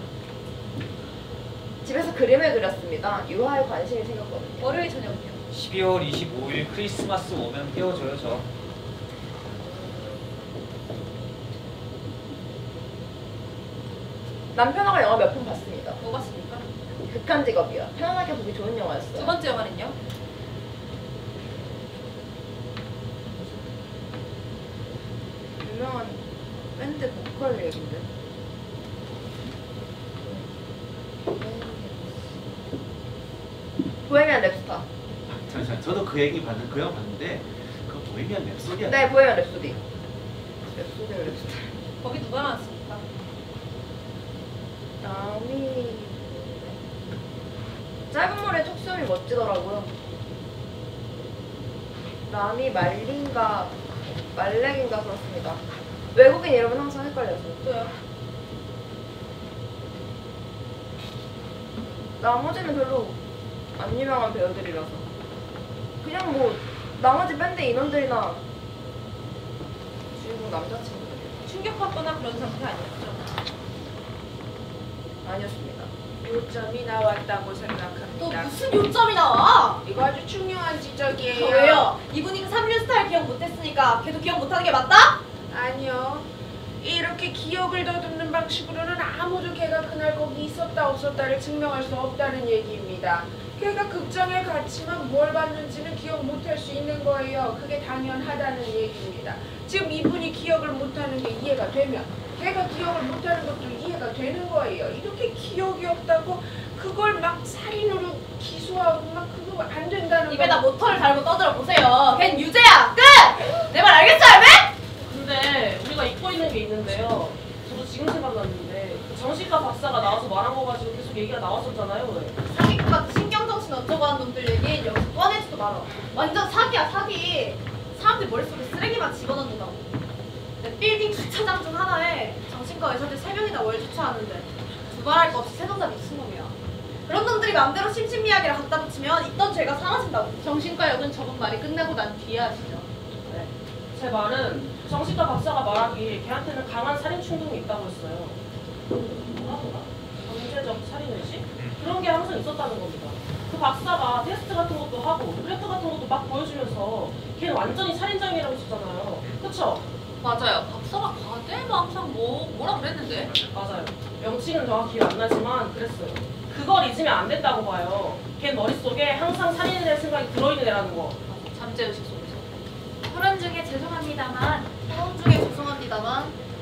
집에서 그림을 그렸습니다. 유화에 관심이 생겼거든요. 월요일 저녁은요? 12월 25일 크리스마스 오면 깨워줘요 저. 남편하고 영화 몇 편 봤습니다. 뭐 봤습니까? 극한 직업이요. 편안하게 보기 좋은 영화였어요. 두 번째 영화는요? 유명한 밴드 보컬 얘긴데. 보헤미안 랩스타. 잠시만, 저도 그 얘기 봤는 그 영화 봤는데 그 보헤미안 랩소디 아니야? 네, 보헤미안 랩소디. 랩소디가 랩스타. 거기 누가 나왔습니까? 남이 짧은 머리에 톡수염이 멋지더라고요. 남이 말린가 말렉인가 그렇습니다. 외국인 이름은 항상 헷갈려서. 또요? 나머지는 별로 안 유명한 배우들이라서 그냥 뭐 나머지 밴드 인원들이나 주인공 남자친구들이요. 충격받거나 그런 상태 아니었죠? 아니었습니다. 요점이 나왔다고 또 생각합니다. 무슨 요점이 나와? 이거 아주 중요한 지적이에요. 왜요? 이분이 그 3일 스타일 기억 못했으니까 걔도 기억 못하는 게 맞다? 아니요. 이렇게 기억을 더듬는 방식으로는 아무도 걔가 그날 거기 있었다 없었다를 증명할 수 없다는 얘기입니다. 걔가 극장에 갔지만 뭘 봤는지는 기억 못할 수 있는 거예요. 그게 당연하다는 얘기입니다. 지금 이분이 기억을 못하는 게 이해가 되면 걔가 기억을 못하는 것도 이해가 되는 거예요. 이렇게 기억이 없다고 그걸 막 살인으로 기소하고 막 그거 안 된다는 입에다 거. 모터를 달고 떠들어 보세요. 걘 유죄야. 끝! 내 말 알겠어요, 왜? 근데 우리가 잊고 있는 게 있는데요. 저도 지금 생각났는데 정신과 박사가 나와서 말한 거 가지고 계속 얘기가 나왔었잖아요. 왜? 사기꾼 같은 신경정신 어쩌고 하는 놈들 얘기 여기서 꺼내지도 마라. 완전 사기야, 사기. 사람들 머릿속에 쓰레기만 집어넣는다고. 내 빌딩 주차장 중 하나에 정신과 의사들 3명이나 월 주차하는데 두말할 거 없이 세번 다 미친놈이야. 그런 놈들이 마음대로 심신미약이라 갖다 붙이면 있던 죄가 사라진다고. 정신과 역은 저분 말이 끝나고 난 뒤에 하시죠. 네. 제 말은 정신과 박사가 말하기 걔한테는 강한 살인 충동이 있다고 했어요. 뭐라더라? 경제적 살인의식? 그런 게 항상 있었다는 겁니다. 그 박사가 테스트 같은 것도 하고 그래프 같은 것도 막 보여주면서 걔는 완전히 살인장애라고 했었잖아요. 그쵸? 맞아요. 박사가 과대도 항상 뭐라 그랬는데? 맞아요. 명칭은 정확히 기억 안 나지만 그랬어요. 그걸 잊으면 안 됐다고 봐요. 걔 머릿속에 항상 살인에 대한 생각이 들어있는 애라는 거. 잠재의식 속에서. 토론 중에 죄송합니다만,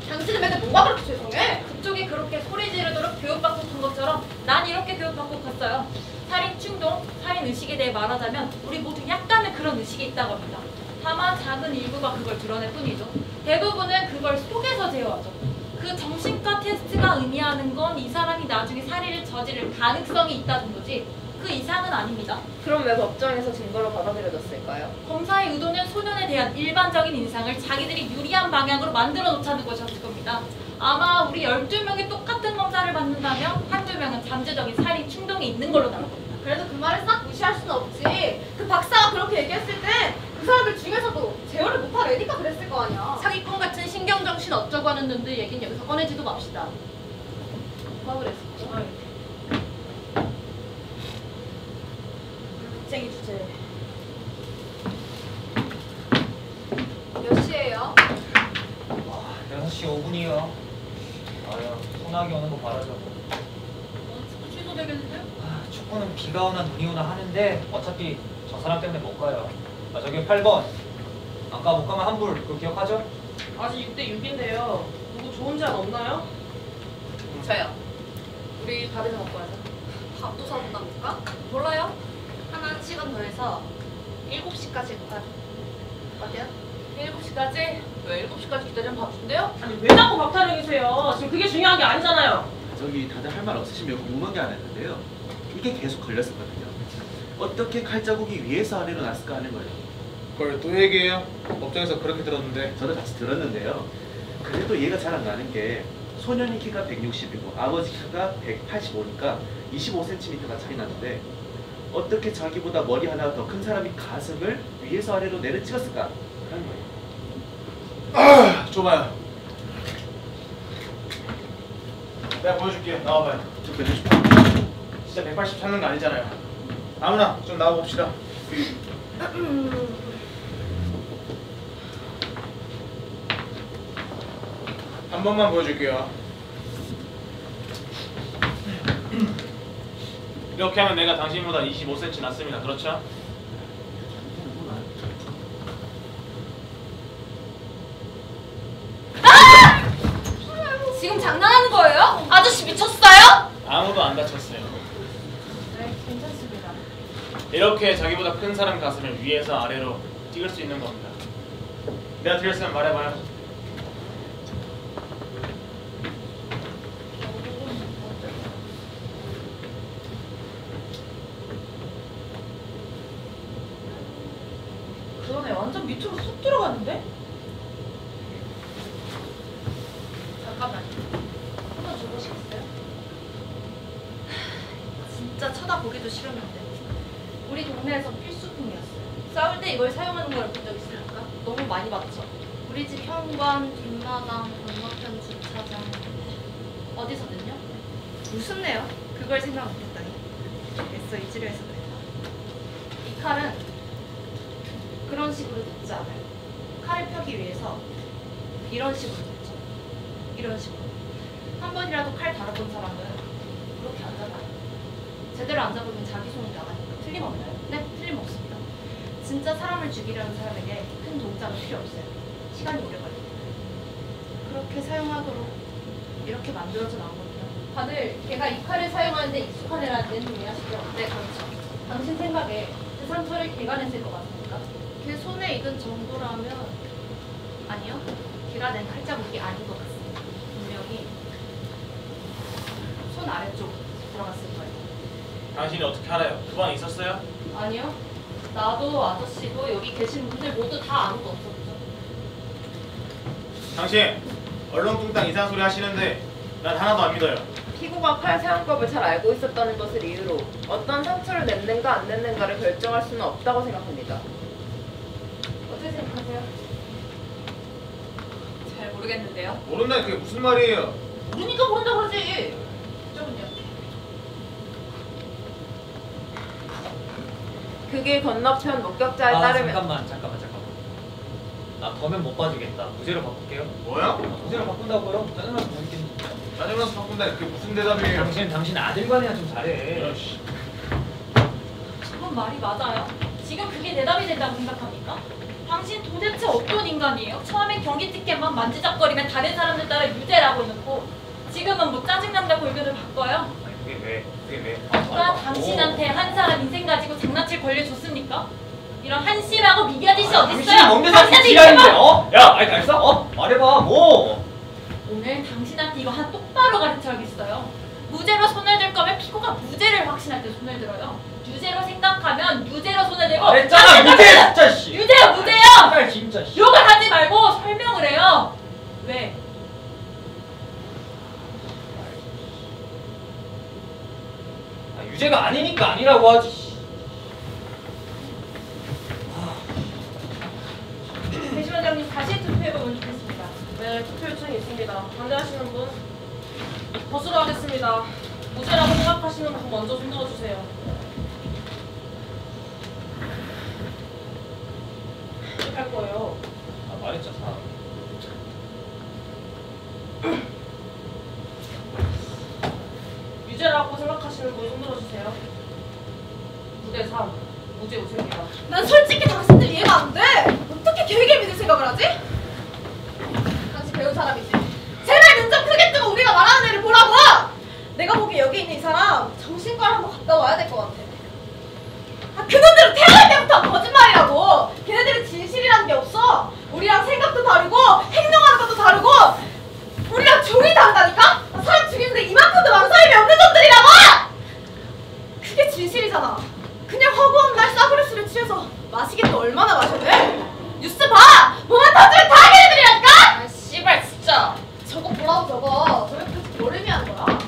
당신은 맨날 뭐가 그렇게 죄송해? 그쪽이 그렇게 소리 지르도록 교육받고 간 것처럼 난 이렇게 교육받고 갔어요. 살인 충동, 살인 의식에 대해 말하자면 우리 모두 약간의 그런 의식이 있다고 합니다. 다만 작은 일부가 그걸 드러낼 뿐이죠. 대부분은 그걸 속에서 제어하죠. 그 정신과 테스트가 의미하는 건 이 사람이 나중에 살인을 저지를 가능성이 있다 정도지 그 이상은 아닙니다. 그럼 왜 법정에서 증거로 받아들여졌을까요? 검사의 의도는 소년에 대한 일반적인 인상을 자기들이 유리한 방향으로 만들어 놓자는 것이었을 겁니다. 아마 우리 12명이 똑같은 검사를 받는다면 한두 명은 잠재적인 살인 충동이 있는 걸로 나올 겁니다. 그래도 그 말을 싹 무시할 수는 없지. 그 박사가 그렇게 얘기했을 때 그 사람들 중에서도 제어를 못할 애니까 그랬을 거 아니야. 사기꾼 같은 신경정신 어쩌고 하는 놈들 얘기는 여기서 꺼내지도 맙시다. 누가 그랬어? 쟁이 주제. 몇 시에요? 6시 5분이요. 아유, 소나기 오는 거 바라자고. 축구 취소되겠는데요? 축구는 비가 오나 눈이 오나 하는데 어차피 저 사람 때문에 못 가요. 저기 8번. 아까 못 가면 환불. 그거 기억하죠? 아직 6대 6인데요. 누구 좋은 제안 없나요? 저요. 우리 밥이나 먹고 하자. 밥도 사준답니까? 몰라요. 하나 시간 더 해서 7시까지 해볼까요? 어때요? 7시까지? 왜 7시까지 기다리면 밥 준대요? 아니 왜 자꾸 밥 타령이세요? 지금 그게 중요한 게 아니잖아요. 저기 다들 할 말 없으시면 궁금한 게 하나 있는데요. 이게 계속 걸렸었거든요. 어떻게 칼자국이 위에서 아래로 났을까 하는 거예요. 그걸 또 얘기해요? 법정에서 그렇게 들었는데. 저도 같이 들었는데요. 그래도 이해가 잘 안 가는 게 소년이 키가 160이고 아버지 키가 185니까 25cm가 차이 나는데 어떻게 자기보다 머리 하나 더 큰 사람이 가슴을 위에서 아래로 내려찍었을까? 라는 거예요. 줘봐요. 내가 보여줄게요. 나와봐요. 좀 빼주십시오. 진짜 180 찾는 거 아니잖아요. 아무나 좀 나와봅시다. 한 번만 보여줄게요. 이렇게 하면 내가 당신보다 25cm 낮습니다. 그렇죠? 지금 장난하는 거예요? 아저씨 미쳤어요? 아무도 안 다쳤어요. 네, 괜찮습니다. 이렇게 자기보다 큰 사람 가슴을 위에서 아래로 찍을 수 있는 겁니다. 내가 틀렸으면 말해봐요. 그러네, 완전 밑으로 쏙 들어갔는데? 잠깐만요. 한번 줘보시겠어요? 진짜 쳐다보기도 싫었는데 우리 동네에서 필수품이었어요. 싸울 때 이걸 사용하는 걸 본 적 있습니까? 너무 많이 봤죠? 우리 집 현관, 뒷마당, 건너편 주차장 어디서든요? 무섭네요. 그걸 생각 못했다니. 애써 잊으려 해서 그래요. 이 칼은 그런 식으로 듣지 않아요. 칼을 펴기 위해서 이런 식으로 듣죠. 이런 식으로. 한 번이라도 칼 다뤄본 사람은 그렇게 안 잡아요. 제대로 안 잡으면 자기 손이 나가니까. 틀림없나요? 네, 틀림없습니다. 진짜 사람을 죽이려는 사람에게 큰 동작은 필요 없어요. 시간이 오래 걸립니다. 그렇게 사용하도록 이렇게 만들어져 나온 겁니다. 다들 걔가 이 칼을 사용하는데 익숙한 애라는 동의하시죠? 네, 그렇죠. 당신 생각에 그 상처를 걔가 냈을 것 같습니까? 걔 손에 익은 정도라면 아니요. 걔가 낸 칼자국이 아닌 것 같습니다. 분명히 손 아래쪽 들어갔을 거예요. 당신이 어떻게 알아요? 그 방에 있었어요? 아니요. 나도 아저씨도 여기 계신 분들 모두 다 아무도 없었죠. 당신 얼렁뚱땅 이상한 소리 하시는데 난 하나도 안 믿어요. 피고가 칼 사용법을 잘 알고 있었다는 것을 이유로 어떤 상처를 냈는가 안 냈는가를 결정할 수는 없다고 생각합니다. 어떻게 생각하세요? 잘 모르겠는데요. 모른다니 그게 무슨 말이에요? 모르니까 모른다 그러지. 저분요. 그길 건너편 목격자에 따르면 잠깐만. 나 더면 못 봐주겠다. 무죄로 바꿀게요. 뭐야? 무죄로 바꾼다고요? 짜증나서 못 있겠니? 짜증나서 바꾼다니 그게 무슨 대답이에요? 당신 아들관이나 좀 잘해. 야씨. 저분 말이 맞아요? 지금 그게 대답이 된다고 생각합니까? 당신 도대체 어떤 인간이에요? 처음엔 경기 티켓만 만지작거리면 다른 사람들 따라 유죄라고 해놓고 지금은 뭐 짜증난다고 의견을 바꿔요? 그게 왜? 누가 당신한테 한 사람 인생 가지고 장난칠 권리 줬습니까? 이런 한심하고 미개한 짓이 어딨어요? 당신이 뭔데 사실 지랄인데 어? 야 아니 알았어? 말해봐 뭐? 오늘 당신한테 이거 한 똑바로 가르쳐야겠어요. 무죄로 손을 들 거면 피고가 무죄를 확신할 때 손을 들어요. 유죄로 생각하면 유죄로 손을 들고 그랬잖아 유죄 진짜 씨. 유죄야 무죄야! 정말 진짜 씨. 욕을 하지 말고 설명을 해요. 왜? 유죄가 아니니까 아니라고 하지. 대시원장님 다시 투표해보면 좋겠습니다. 네, 투표 요청이 있습니다. 반대하시는 분? 거수로 하겠습니다. 무죄라고 생각하시는 분 먼저 손 들어주세요. 할 거예요. 말했잖아. 유죄라고 생각하시는 분 손 들어주세요. 무대 3. 무죄 우승입니다. 난 솔직히 당신들 이해가 안 돼. 어떻게 계획을 믿을 생각을 하지? 당신 배운 사람이지. 제발 눈 좀 크게 뜨고 우리가 말하는 애를 보라고. 내가 보기에 여기 있는 이 사람 정신과를 한번 갔다 와야 될 것 같아. 그놈들은 태어날 때부터 거짓말이라고. 걔네들은 진실이라는 게 없어. 우리랑 생각도 다르고 행동하는 것도 다르고 우리랑 종이 다르다니까? 사람 죽이는데 이만큼도 망설임이 없는 놈들이라고! 그게 진실이잖아. 그냥 허구한 날 싸구려 술에 취해서 마시긴 또 얼마나 마셔야 돼? 뉴스 봐! 뭐만 터지면 다 걔네들이라니까! 아 씨발 진짜. 저거 보라고 저거. 저게 도대체 뭘 의미하는 거야?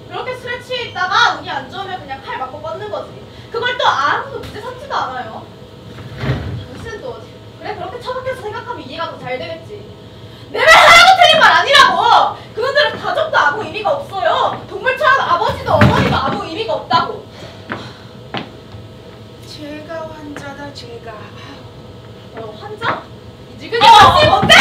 그렇게 술에 취해 있다가 운이 안 좋으면 그냥 칼 맞고 뻗는 거지. 그걸 또 환자다 제가. 환자? 지금 관심 뭔데?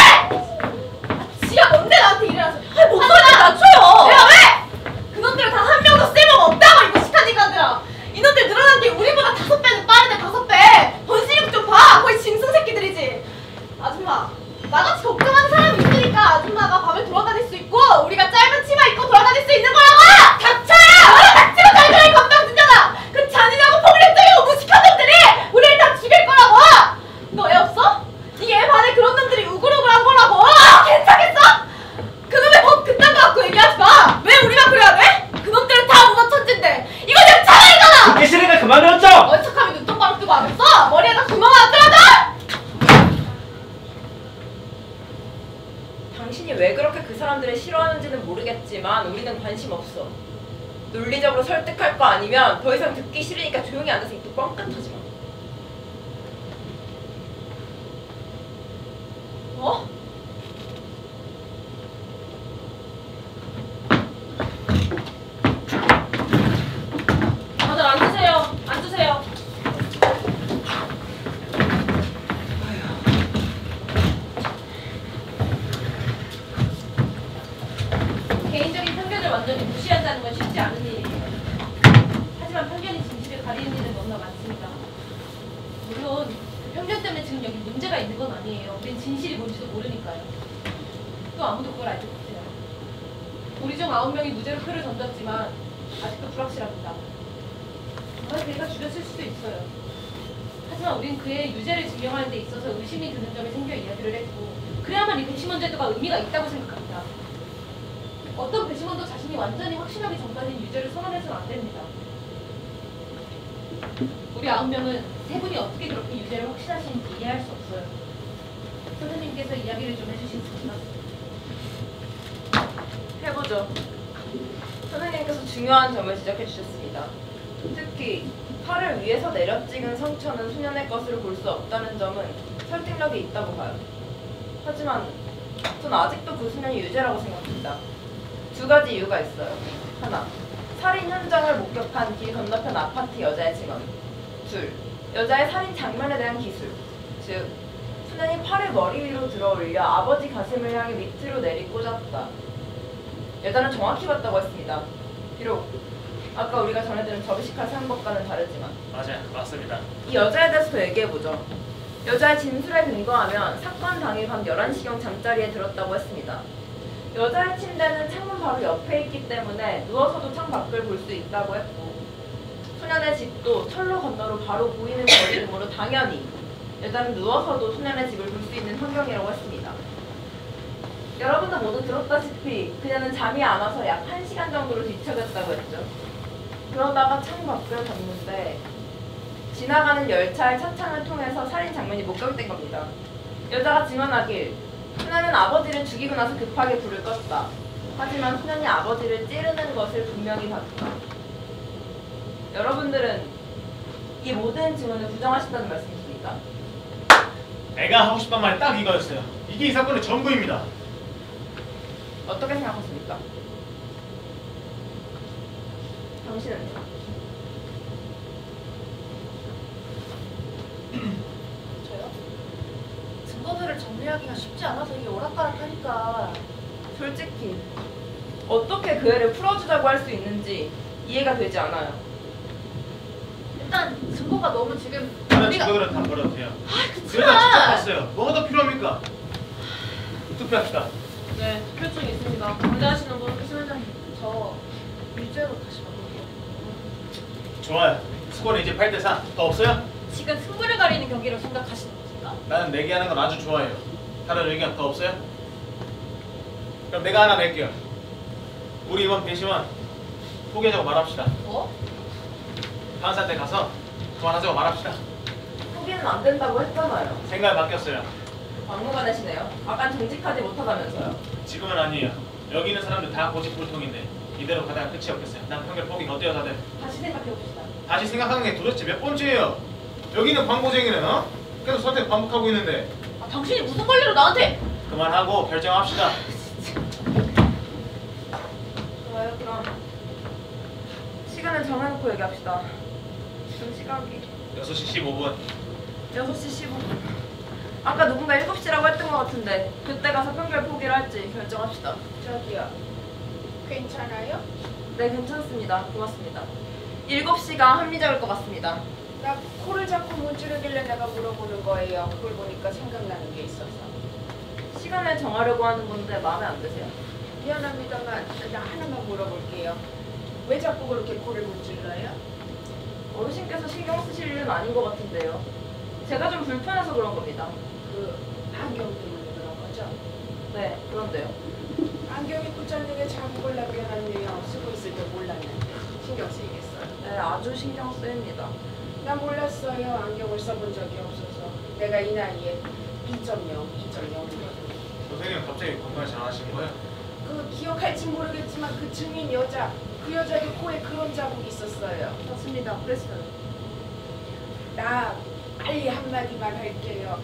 지가 뭔데 나한테 이래서 목소리 낮춰요. 내가 왜? 그놈들 다 한 명도 쓸모가 없다고 이 무식한 인간들아. 이놈들 늘어난 게 우리보다 5배는 빠르네 5배. 번식력 좀 봐. 거의 짐승 새끼들이지. 아줌마 나같이 걱정하는 사람이 있으니까 아줌마가 밤에 돌아다닐 수 있고 우리가 짧은 치마 입고 돌아다닐 수 있는 거라고! 닥쳐요! 닥치고 달달이 건방진잖아! 그 잔인하고 폭력적이고 무식한 놈들이 우리를 다 죽일 거라고! 너 애 없어? 네 애 반에 그런 놈들이 우글우글한 거라고! 괜찮겠어? 그놈의 법 그딴 거 갖고 얘기하지 마! 왜 우리만 그래야 돼? 그놈들은 다 문어 천진데 이거 내 차라리잖아! 듣기 싫으니까 그만해요 좀! 얼척하면 눈 똑바로 뜨고 하겠어? 머리에다 구멍 안 뚫어줘? 당신이 왜 그렇게 그 사람들을 싫어하는지는 모르겠지만 우리는 관심 없어. 논리적으로 설득할 거 아니면 더 이상 듣기 싫으니까 조용히 앉아서 입도 뻥끗하지 마. 어? 다들 앉으세요. 앉으세요. 개인적인 편견을 완전히 무시한다는 건 쉽지 않은 일이에요. 하지만 편견이 진실을 가리는 일은 너무나 많습니다. 물론 그 편견 때문에 지금 여기 문제가 있는 건 아니에요. 우린 진실이 뭔지도 모르니까요. 또 아무도 그걸 알지 못해요. 우리 중 9명이 무죄로 표를 던졌지만 아직도 불확실합니다. 아마 걔가 죽였을 수도 있어요. 하지만 우린 그의 유죄를 증명하는 데 있어서 의심이 드는 점이 생겨 이야기를 했고 그래야만 이 배심원 제도가 의미가 있다고 생각합니다. 어떤 배심원도 자신이 완전히 확실하기 전까지는 유죄를 선언해서는 안 됩니다. 우리 9명은 세 분이 어떻게 그렇게 유죄를 확신하시는지 이해할 수 없어요. 선생님께서 이야기를 좀 해주시겠습니까? 해보죠. 선생님께서 중요한 점을 지적해 주셨습니다. 특히 팔을 위에서 내려 찍은 상처는 수년의 것으로 볼 수 없다는 점은 설득력이 있다고 봐요. 하지만 전 아직도 그 수년이 유죄라고 생각합니다. 2가지 이유가 있어요. 하나, 살인 현장을 목격한 길 건너편 아파트 여자의 증언. 2, 여자의 살인 장면에 대한 기술. 즉, 수년이 팔을 머리 위로 들어 올려 아버지 가슴을 향해 밑으로 내리꽂았다. 여자는 정확히 봤다고 했습니다. 비록 아까 우리가 전해드린 접이식할 사용법과는 다르지만 맞아요, 맞습니다. 이 여자에 대해서도 얘기해보죠. 여자의 진술에 근거하면 사건 당일 밤 11시경 잠자리에 들었다고 했습니다. 여자의 침대는 창문 바로 옆에 있기 때문에 누워서도 창 밖을 볼 수 있다고 했고 소년의 집도 철로 건너로 바로 보이는 거리이므로 당연히 여자는 누워서도 소년의 집을 볼 수 있는 환경이라고 했습니다. 여러분도 모두 들었다시피 그녀는 잠이 안 와서 약 1시간 정도로 뒤척였다고 했죠. 그러다가 창 밖을 봤는데 지나가는 열차의 차창을 통해서 살인 장면이 목격된 겁니다. 여자가 증언하길 소년은 아버지를 죽이고 나서 급하게 불을 껐다. 하지만 소년이 아버지를 찌르는 것을 분명히 봤다. 여러분들은 이 모든 증언을 부정하신다는 말씀이십니까? 내가 하고 싶단 말이 딱 이거였어요. 이게 이 사건의 전부입니다. 어떻게 생각하십니까? 당신은요? 저요? 증거들을 정리하기가 쉽지 않아서 이게 오락가락하니까. 솔직히 어떻게 그 애를 풀어주자고 할 수 있는지 이해가 되지 않아요. 일단 증거가 너무 지금 다른 우리가 증거들은 다 버려도 돼요. 아 그 여자 직접 그치만 봤어요. 뭐가 더 필요합니까? 투표합시다. 네, 투표증 있습니다. 반대하시는 분? 심원장님 저 유죄로 다시 바꿀게요. 좋아요. 스코어는 이제 8대4. 더 없어요? 지금 승부를 가리는 경기로 생각하시는 것인가? 나는 내기하는 건 아주 좋아해요. 다른 의견 더 없어요? 그럼 내가 하나 낼게요. 우리 이번 배심원 포기하자고 말합시다. 뭐? 판사한테 가서 그만하자고 말합시다. 포기는 안 된다고 했잖아요. 생각이 바뀌었어요. 막무가내시네요. 아깐 정직하지 못하다면서요. 지금은 아니에요. 여기 있는 사람들 다 고집불통인데 이대로 가다가 끝이 없겠어요. 난 판결 포기 어때요 다들? 다시 생각해봅시다. 다시 생각하는 게 도대체 몇 번째예요? 여기 있는 광고쟁이는 계속 선택 반복하고 있는데 아 당신이 무슨 권리로 나한테 그만하고 결정합시다. 좋아요. 그럼 시간을 정해놓고 얘기합시다. 지금 시각이 6시 15분. 6시 15분. 아까 누군가 7시라고 했던 것 같은데 그때 가서 평결 포기를 할지 결정합시다. 저기요. 괜찮아요? 네, 괜찮습니다. 고맙습니다. 7시가 합리적일 것 같습니다. 나 코를 자꾸 문지르길래 내가 물어보는 거예요. 그걸 보니까 생각나는 게 있어서. 시간을 정하려고 하는 건데 마음에 안 드세요? 미안합니다만 나 하나만 물어볼게요. 왜 자꾸 그렇게 코를 문질러요? 어르신께서 신경 쓰실 일은 아닌 것 같은데요. 제가 좀 불편해서 그런 겁니다. 그 안경 때문에 그런 거죠? 네, 그런데요. 안경이 꽂혔는데 자국을 남겨놨네요. 쓰고 있을 때 몰랐는데 신경 쓰이겠어요. 네, 아주 신경 쓰입니다. 나 몰랐어요. 안경을 써본 적이 없어서. 내가 이 나이에 2.0이거든요. 선생님 갑자기 건강을 잘하시는 거예요? 그 기억할지 모르겠지만 그 증인 여자, 그 여자의 코에 그런 자국이 있었어요. 맞습니다. 그랬어요. 나 빨리 한마디만 할게요.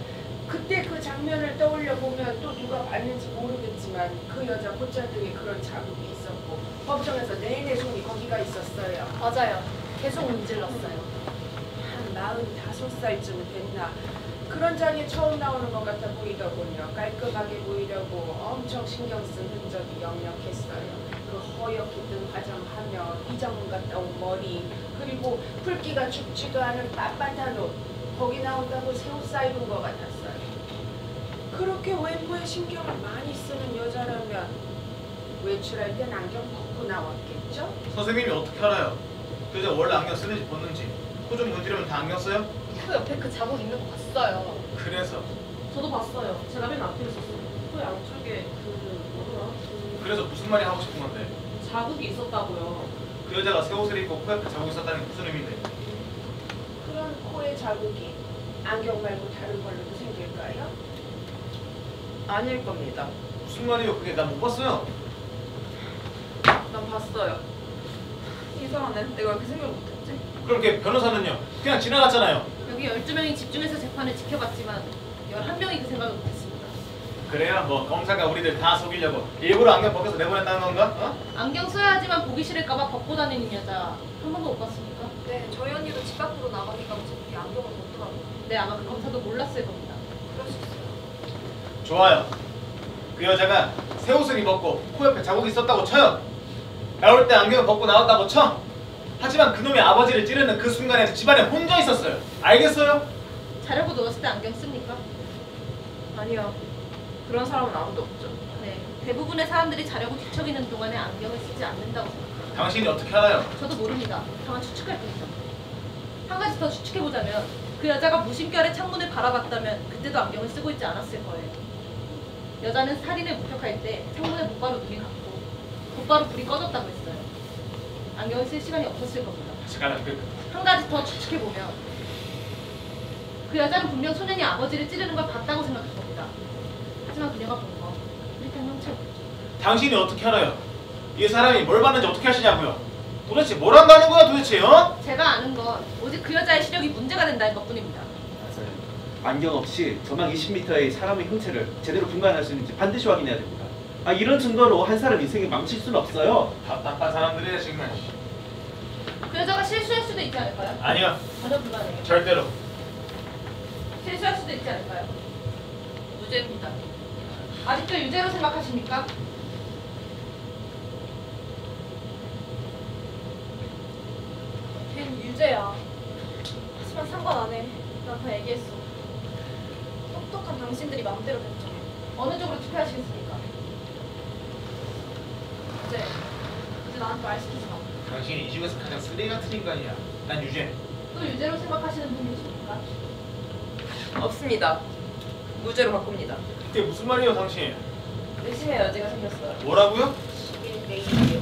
그때 그 장면을 떠올려 보면 또 누가 봤는지 모르겠지만 그 여자 콧잔등에 그런 자국이 있었고 법정에서 내내 손이 거기가 있었어요. 맞아요. 계속 문질렀어요. 한 45살쯤 됐나. 그런 장에 처음 나오는 것 같아 보이더군요. 깔끔하게 보이려고 엄청 신경 쓴 흔적이 역력했어요. 그 허옇게 뜬 화장하며 이장문 갔다 온 머리, 그리고 붉기가 죽지도 않은 빳빳한 옷, 거기 나온다고 새 옷 사입은 것 같았어요. 그렇게 외모에 신경을 많이 쓰는 여자라면 외출할 땐 안경 벗고 나왔겠죠? 선생님이 어떻게 알아요? 그 여자 원래 안경 쓰는지 벗는지. 코 좀 문지르면 다 안경 써요? 코 옆에 그 자국 있는 거 봤어요. 그래서 저도 봤어요. 제가 맨 앞에 있었어요. 그 양쪽에 뭐더라? 그래서 무슨 말이 하고 싶은 건데? 자국이 있었다고요. 그 여자가 새 옷을 입고 코 옆에 자국이 있었다는 게 무슨 의미인데? 그런 코에 자국이 안경 말고 다른 걸로도 생길까요? 아닐 겁니다. 무슨 말이에요? 그게 난 못 봤어요. 난 봤어요. 이상하네. 내가 이렇게 생각 못했지? 그럼 걔 변호사는요? 그냥 지나갔잖아요. 여기 12명이 집중해서 재판을 지켜봤지만 11명이 그 생각을 못했습니다. 그래요? 뭐 검사가 우리들 다 속이려고 일부러 안경 벗겨서 내보냈다는 건가? 어? 안경 써야지만 보기 싫을까봐 벗고 다니는 여자 한 번도 못 봤습니까? 네, 저희 언니도 집 밖으로 나가니까 무섭게 안경을 벗더라고요. 네, 아마 그 검사도 몰랐을 겁니다. 그럴 수 있어요. 좋아요. 그 여자가 새 옷을 입었고 코 옆에 자국이 있었다고 쳐요. 나올 때 안경을 벗고 나왔다고 쳐. 하지만 그놈이 아버지를 찌르는 그 순간에 집안에 혼자 있었어요. 알겠어요? 자려고 누웠을 때 안경 씁니까? 아니요. 그런 사람은 아무도 없죠. 네, 대부분의 사람들이 자려고 뒤척이는 동안에 안경을 쓰지 않는다고 생각합니다. 당신이 어떻게 알아요? 저도 모릅니다. 다만 추측할 뿐이죠. 한 가지 더 추측해보자면 그 여자가 무심결에 창문을 바라봤다면 그때도 안경을 쓰고 있지 않았을 거예요. 여자는 살인을 목격할 때 창문에 곧바로 눈이 감고 곧바로 불이 꺼졌다고 했어요. 안경을 쓸 시간이 없었을 겁니다. 한 가지 더 추측해보면 그 여자는 분명 소년이 아버지를 찌르는 걸 봤다고 생각할 겁니다. 하지만 그녀가 본 건 일단 형체였죠. 당신이 어떻게 알아요? 이 사람이 뭘 봤는지 어떻게 하시냐고요? 도대체 뭘 한다는 거야 도대체, 어? 제가 아는 건 오직 그 여자의 시력이 문제가 된다는 것뿐입니다. 맞아요. 안경 없이 전망 20m의 사람의 형체를 제대로 분간할 수 있는지 반드시 확인해야 됩니다. 아, 이런 증거로 한 사람 인생을 망칠 수는 없어요. 답답한 사람들이야 정말. 그 여자가 실수할 수도 있지 않을까요? 아니요. 전혀 불가능해요. 절대로. 실수할 수도 있지 않을까요? 무죄입니다. 아직도 유죄로 생각하십니까? 걘 유죄야. 하지만 상관 안 해. 난 다 얘기했어. 똑똑한 당신들이 마음대로 결정해. 어느 쪽으로 투표하시겠습니까? 이제 나한테 말 시키지 마. 당신이 이 중에서 가장 쓰레기 같은 인간이야. 난 유죄. 또 유죄로 생각하시는 분 계십니까? 없습니다. 무죄로 바꿉니다. 그게 무슨 말이에요 당신? 의심의 여지가 생겼어요. 뭐라고요? 내일이요.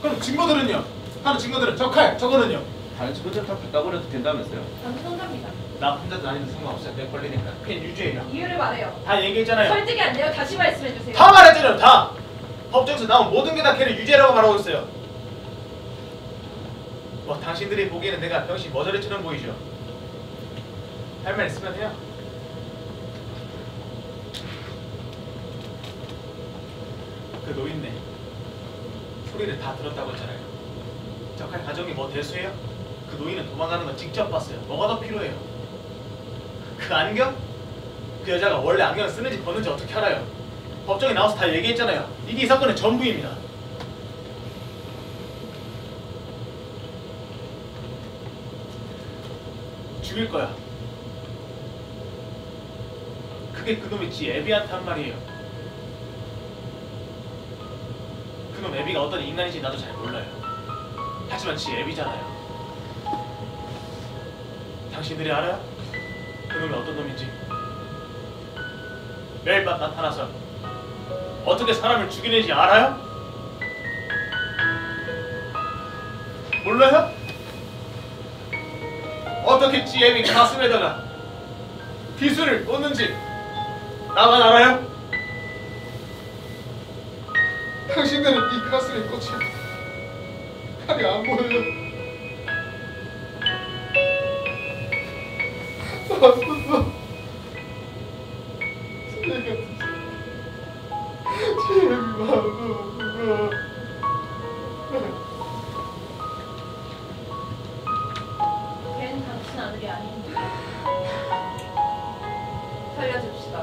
그럼 증거들은요? 다른 증거들은 저 칼, 저거는요? 다른 친구들 다 바꿔버려도 된다면서요. 당신 혼자입니다. 나 혼자도 아니면 상관없어요. 내 권리니까. 그냥 유죄예요. 이유를 말해요. 다 얘기했잖아요. 설득이 안 돼요. 다시 말씀해주세요. 다 말했잖아요. 다. 법정에서 나온 모든 게 다 걔를 유죄라고 말하고 있어요. 뭐 당신들이 보기에는 내가 병신 머저리처럼 보이죠. 할 말 있으면 해요. 그 노인네 소리를 다 들었다고 했잖아요. 저 칼 가져온 게 뭐 대수예요? 그 노인은 도망가는 거 직접 봤어요. 뭐가 더 필요해요? 그 안경? 그 여자가 원래 안경을 쓰는지 벗는지 어떻게 알아요? 법정에 나와서 다 얘기했잖아요. 이게 이 사건의 전부입니다. 죽일 거야. 그게 그놈의 지 애비한테 한 말이에요. 그놈 애비가 어떤 인간인지 나도 잘 몰라요. 하지만 지 애비잖아요. 당신들이 알아요? 그놈이 어떤 놈인지. 매일 밤 나타나서 어떻게 사람을 죽이는지 알아요? 몰라요? 어떻게 지 애비 가슴에다가 비수를 꽂는지 나만 알아요? 당신들은 이 가슴에 꽂힌 칼이 안 보여요. 나왔었어. 쓰레기 같은 제 마음. 걔는 당신 아들이 아닌데. 살려줍시다.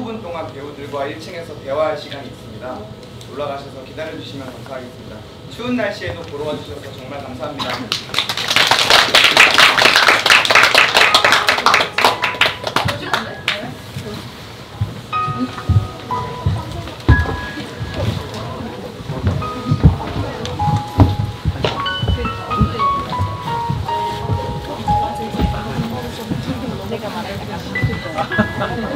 30분 동안 배우들과 1층에서 대화할 시간이 있습니다. 올라가셔서 기다려주시면 감사하겠습니다. 추운 날씨에도 보러 와주셔서 정말 감사합니다.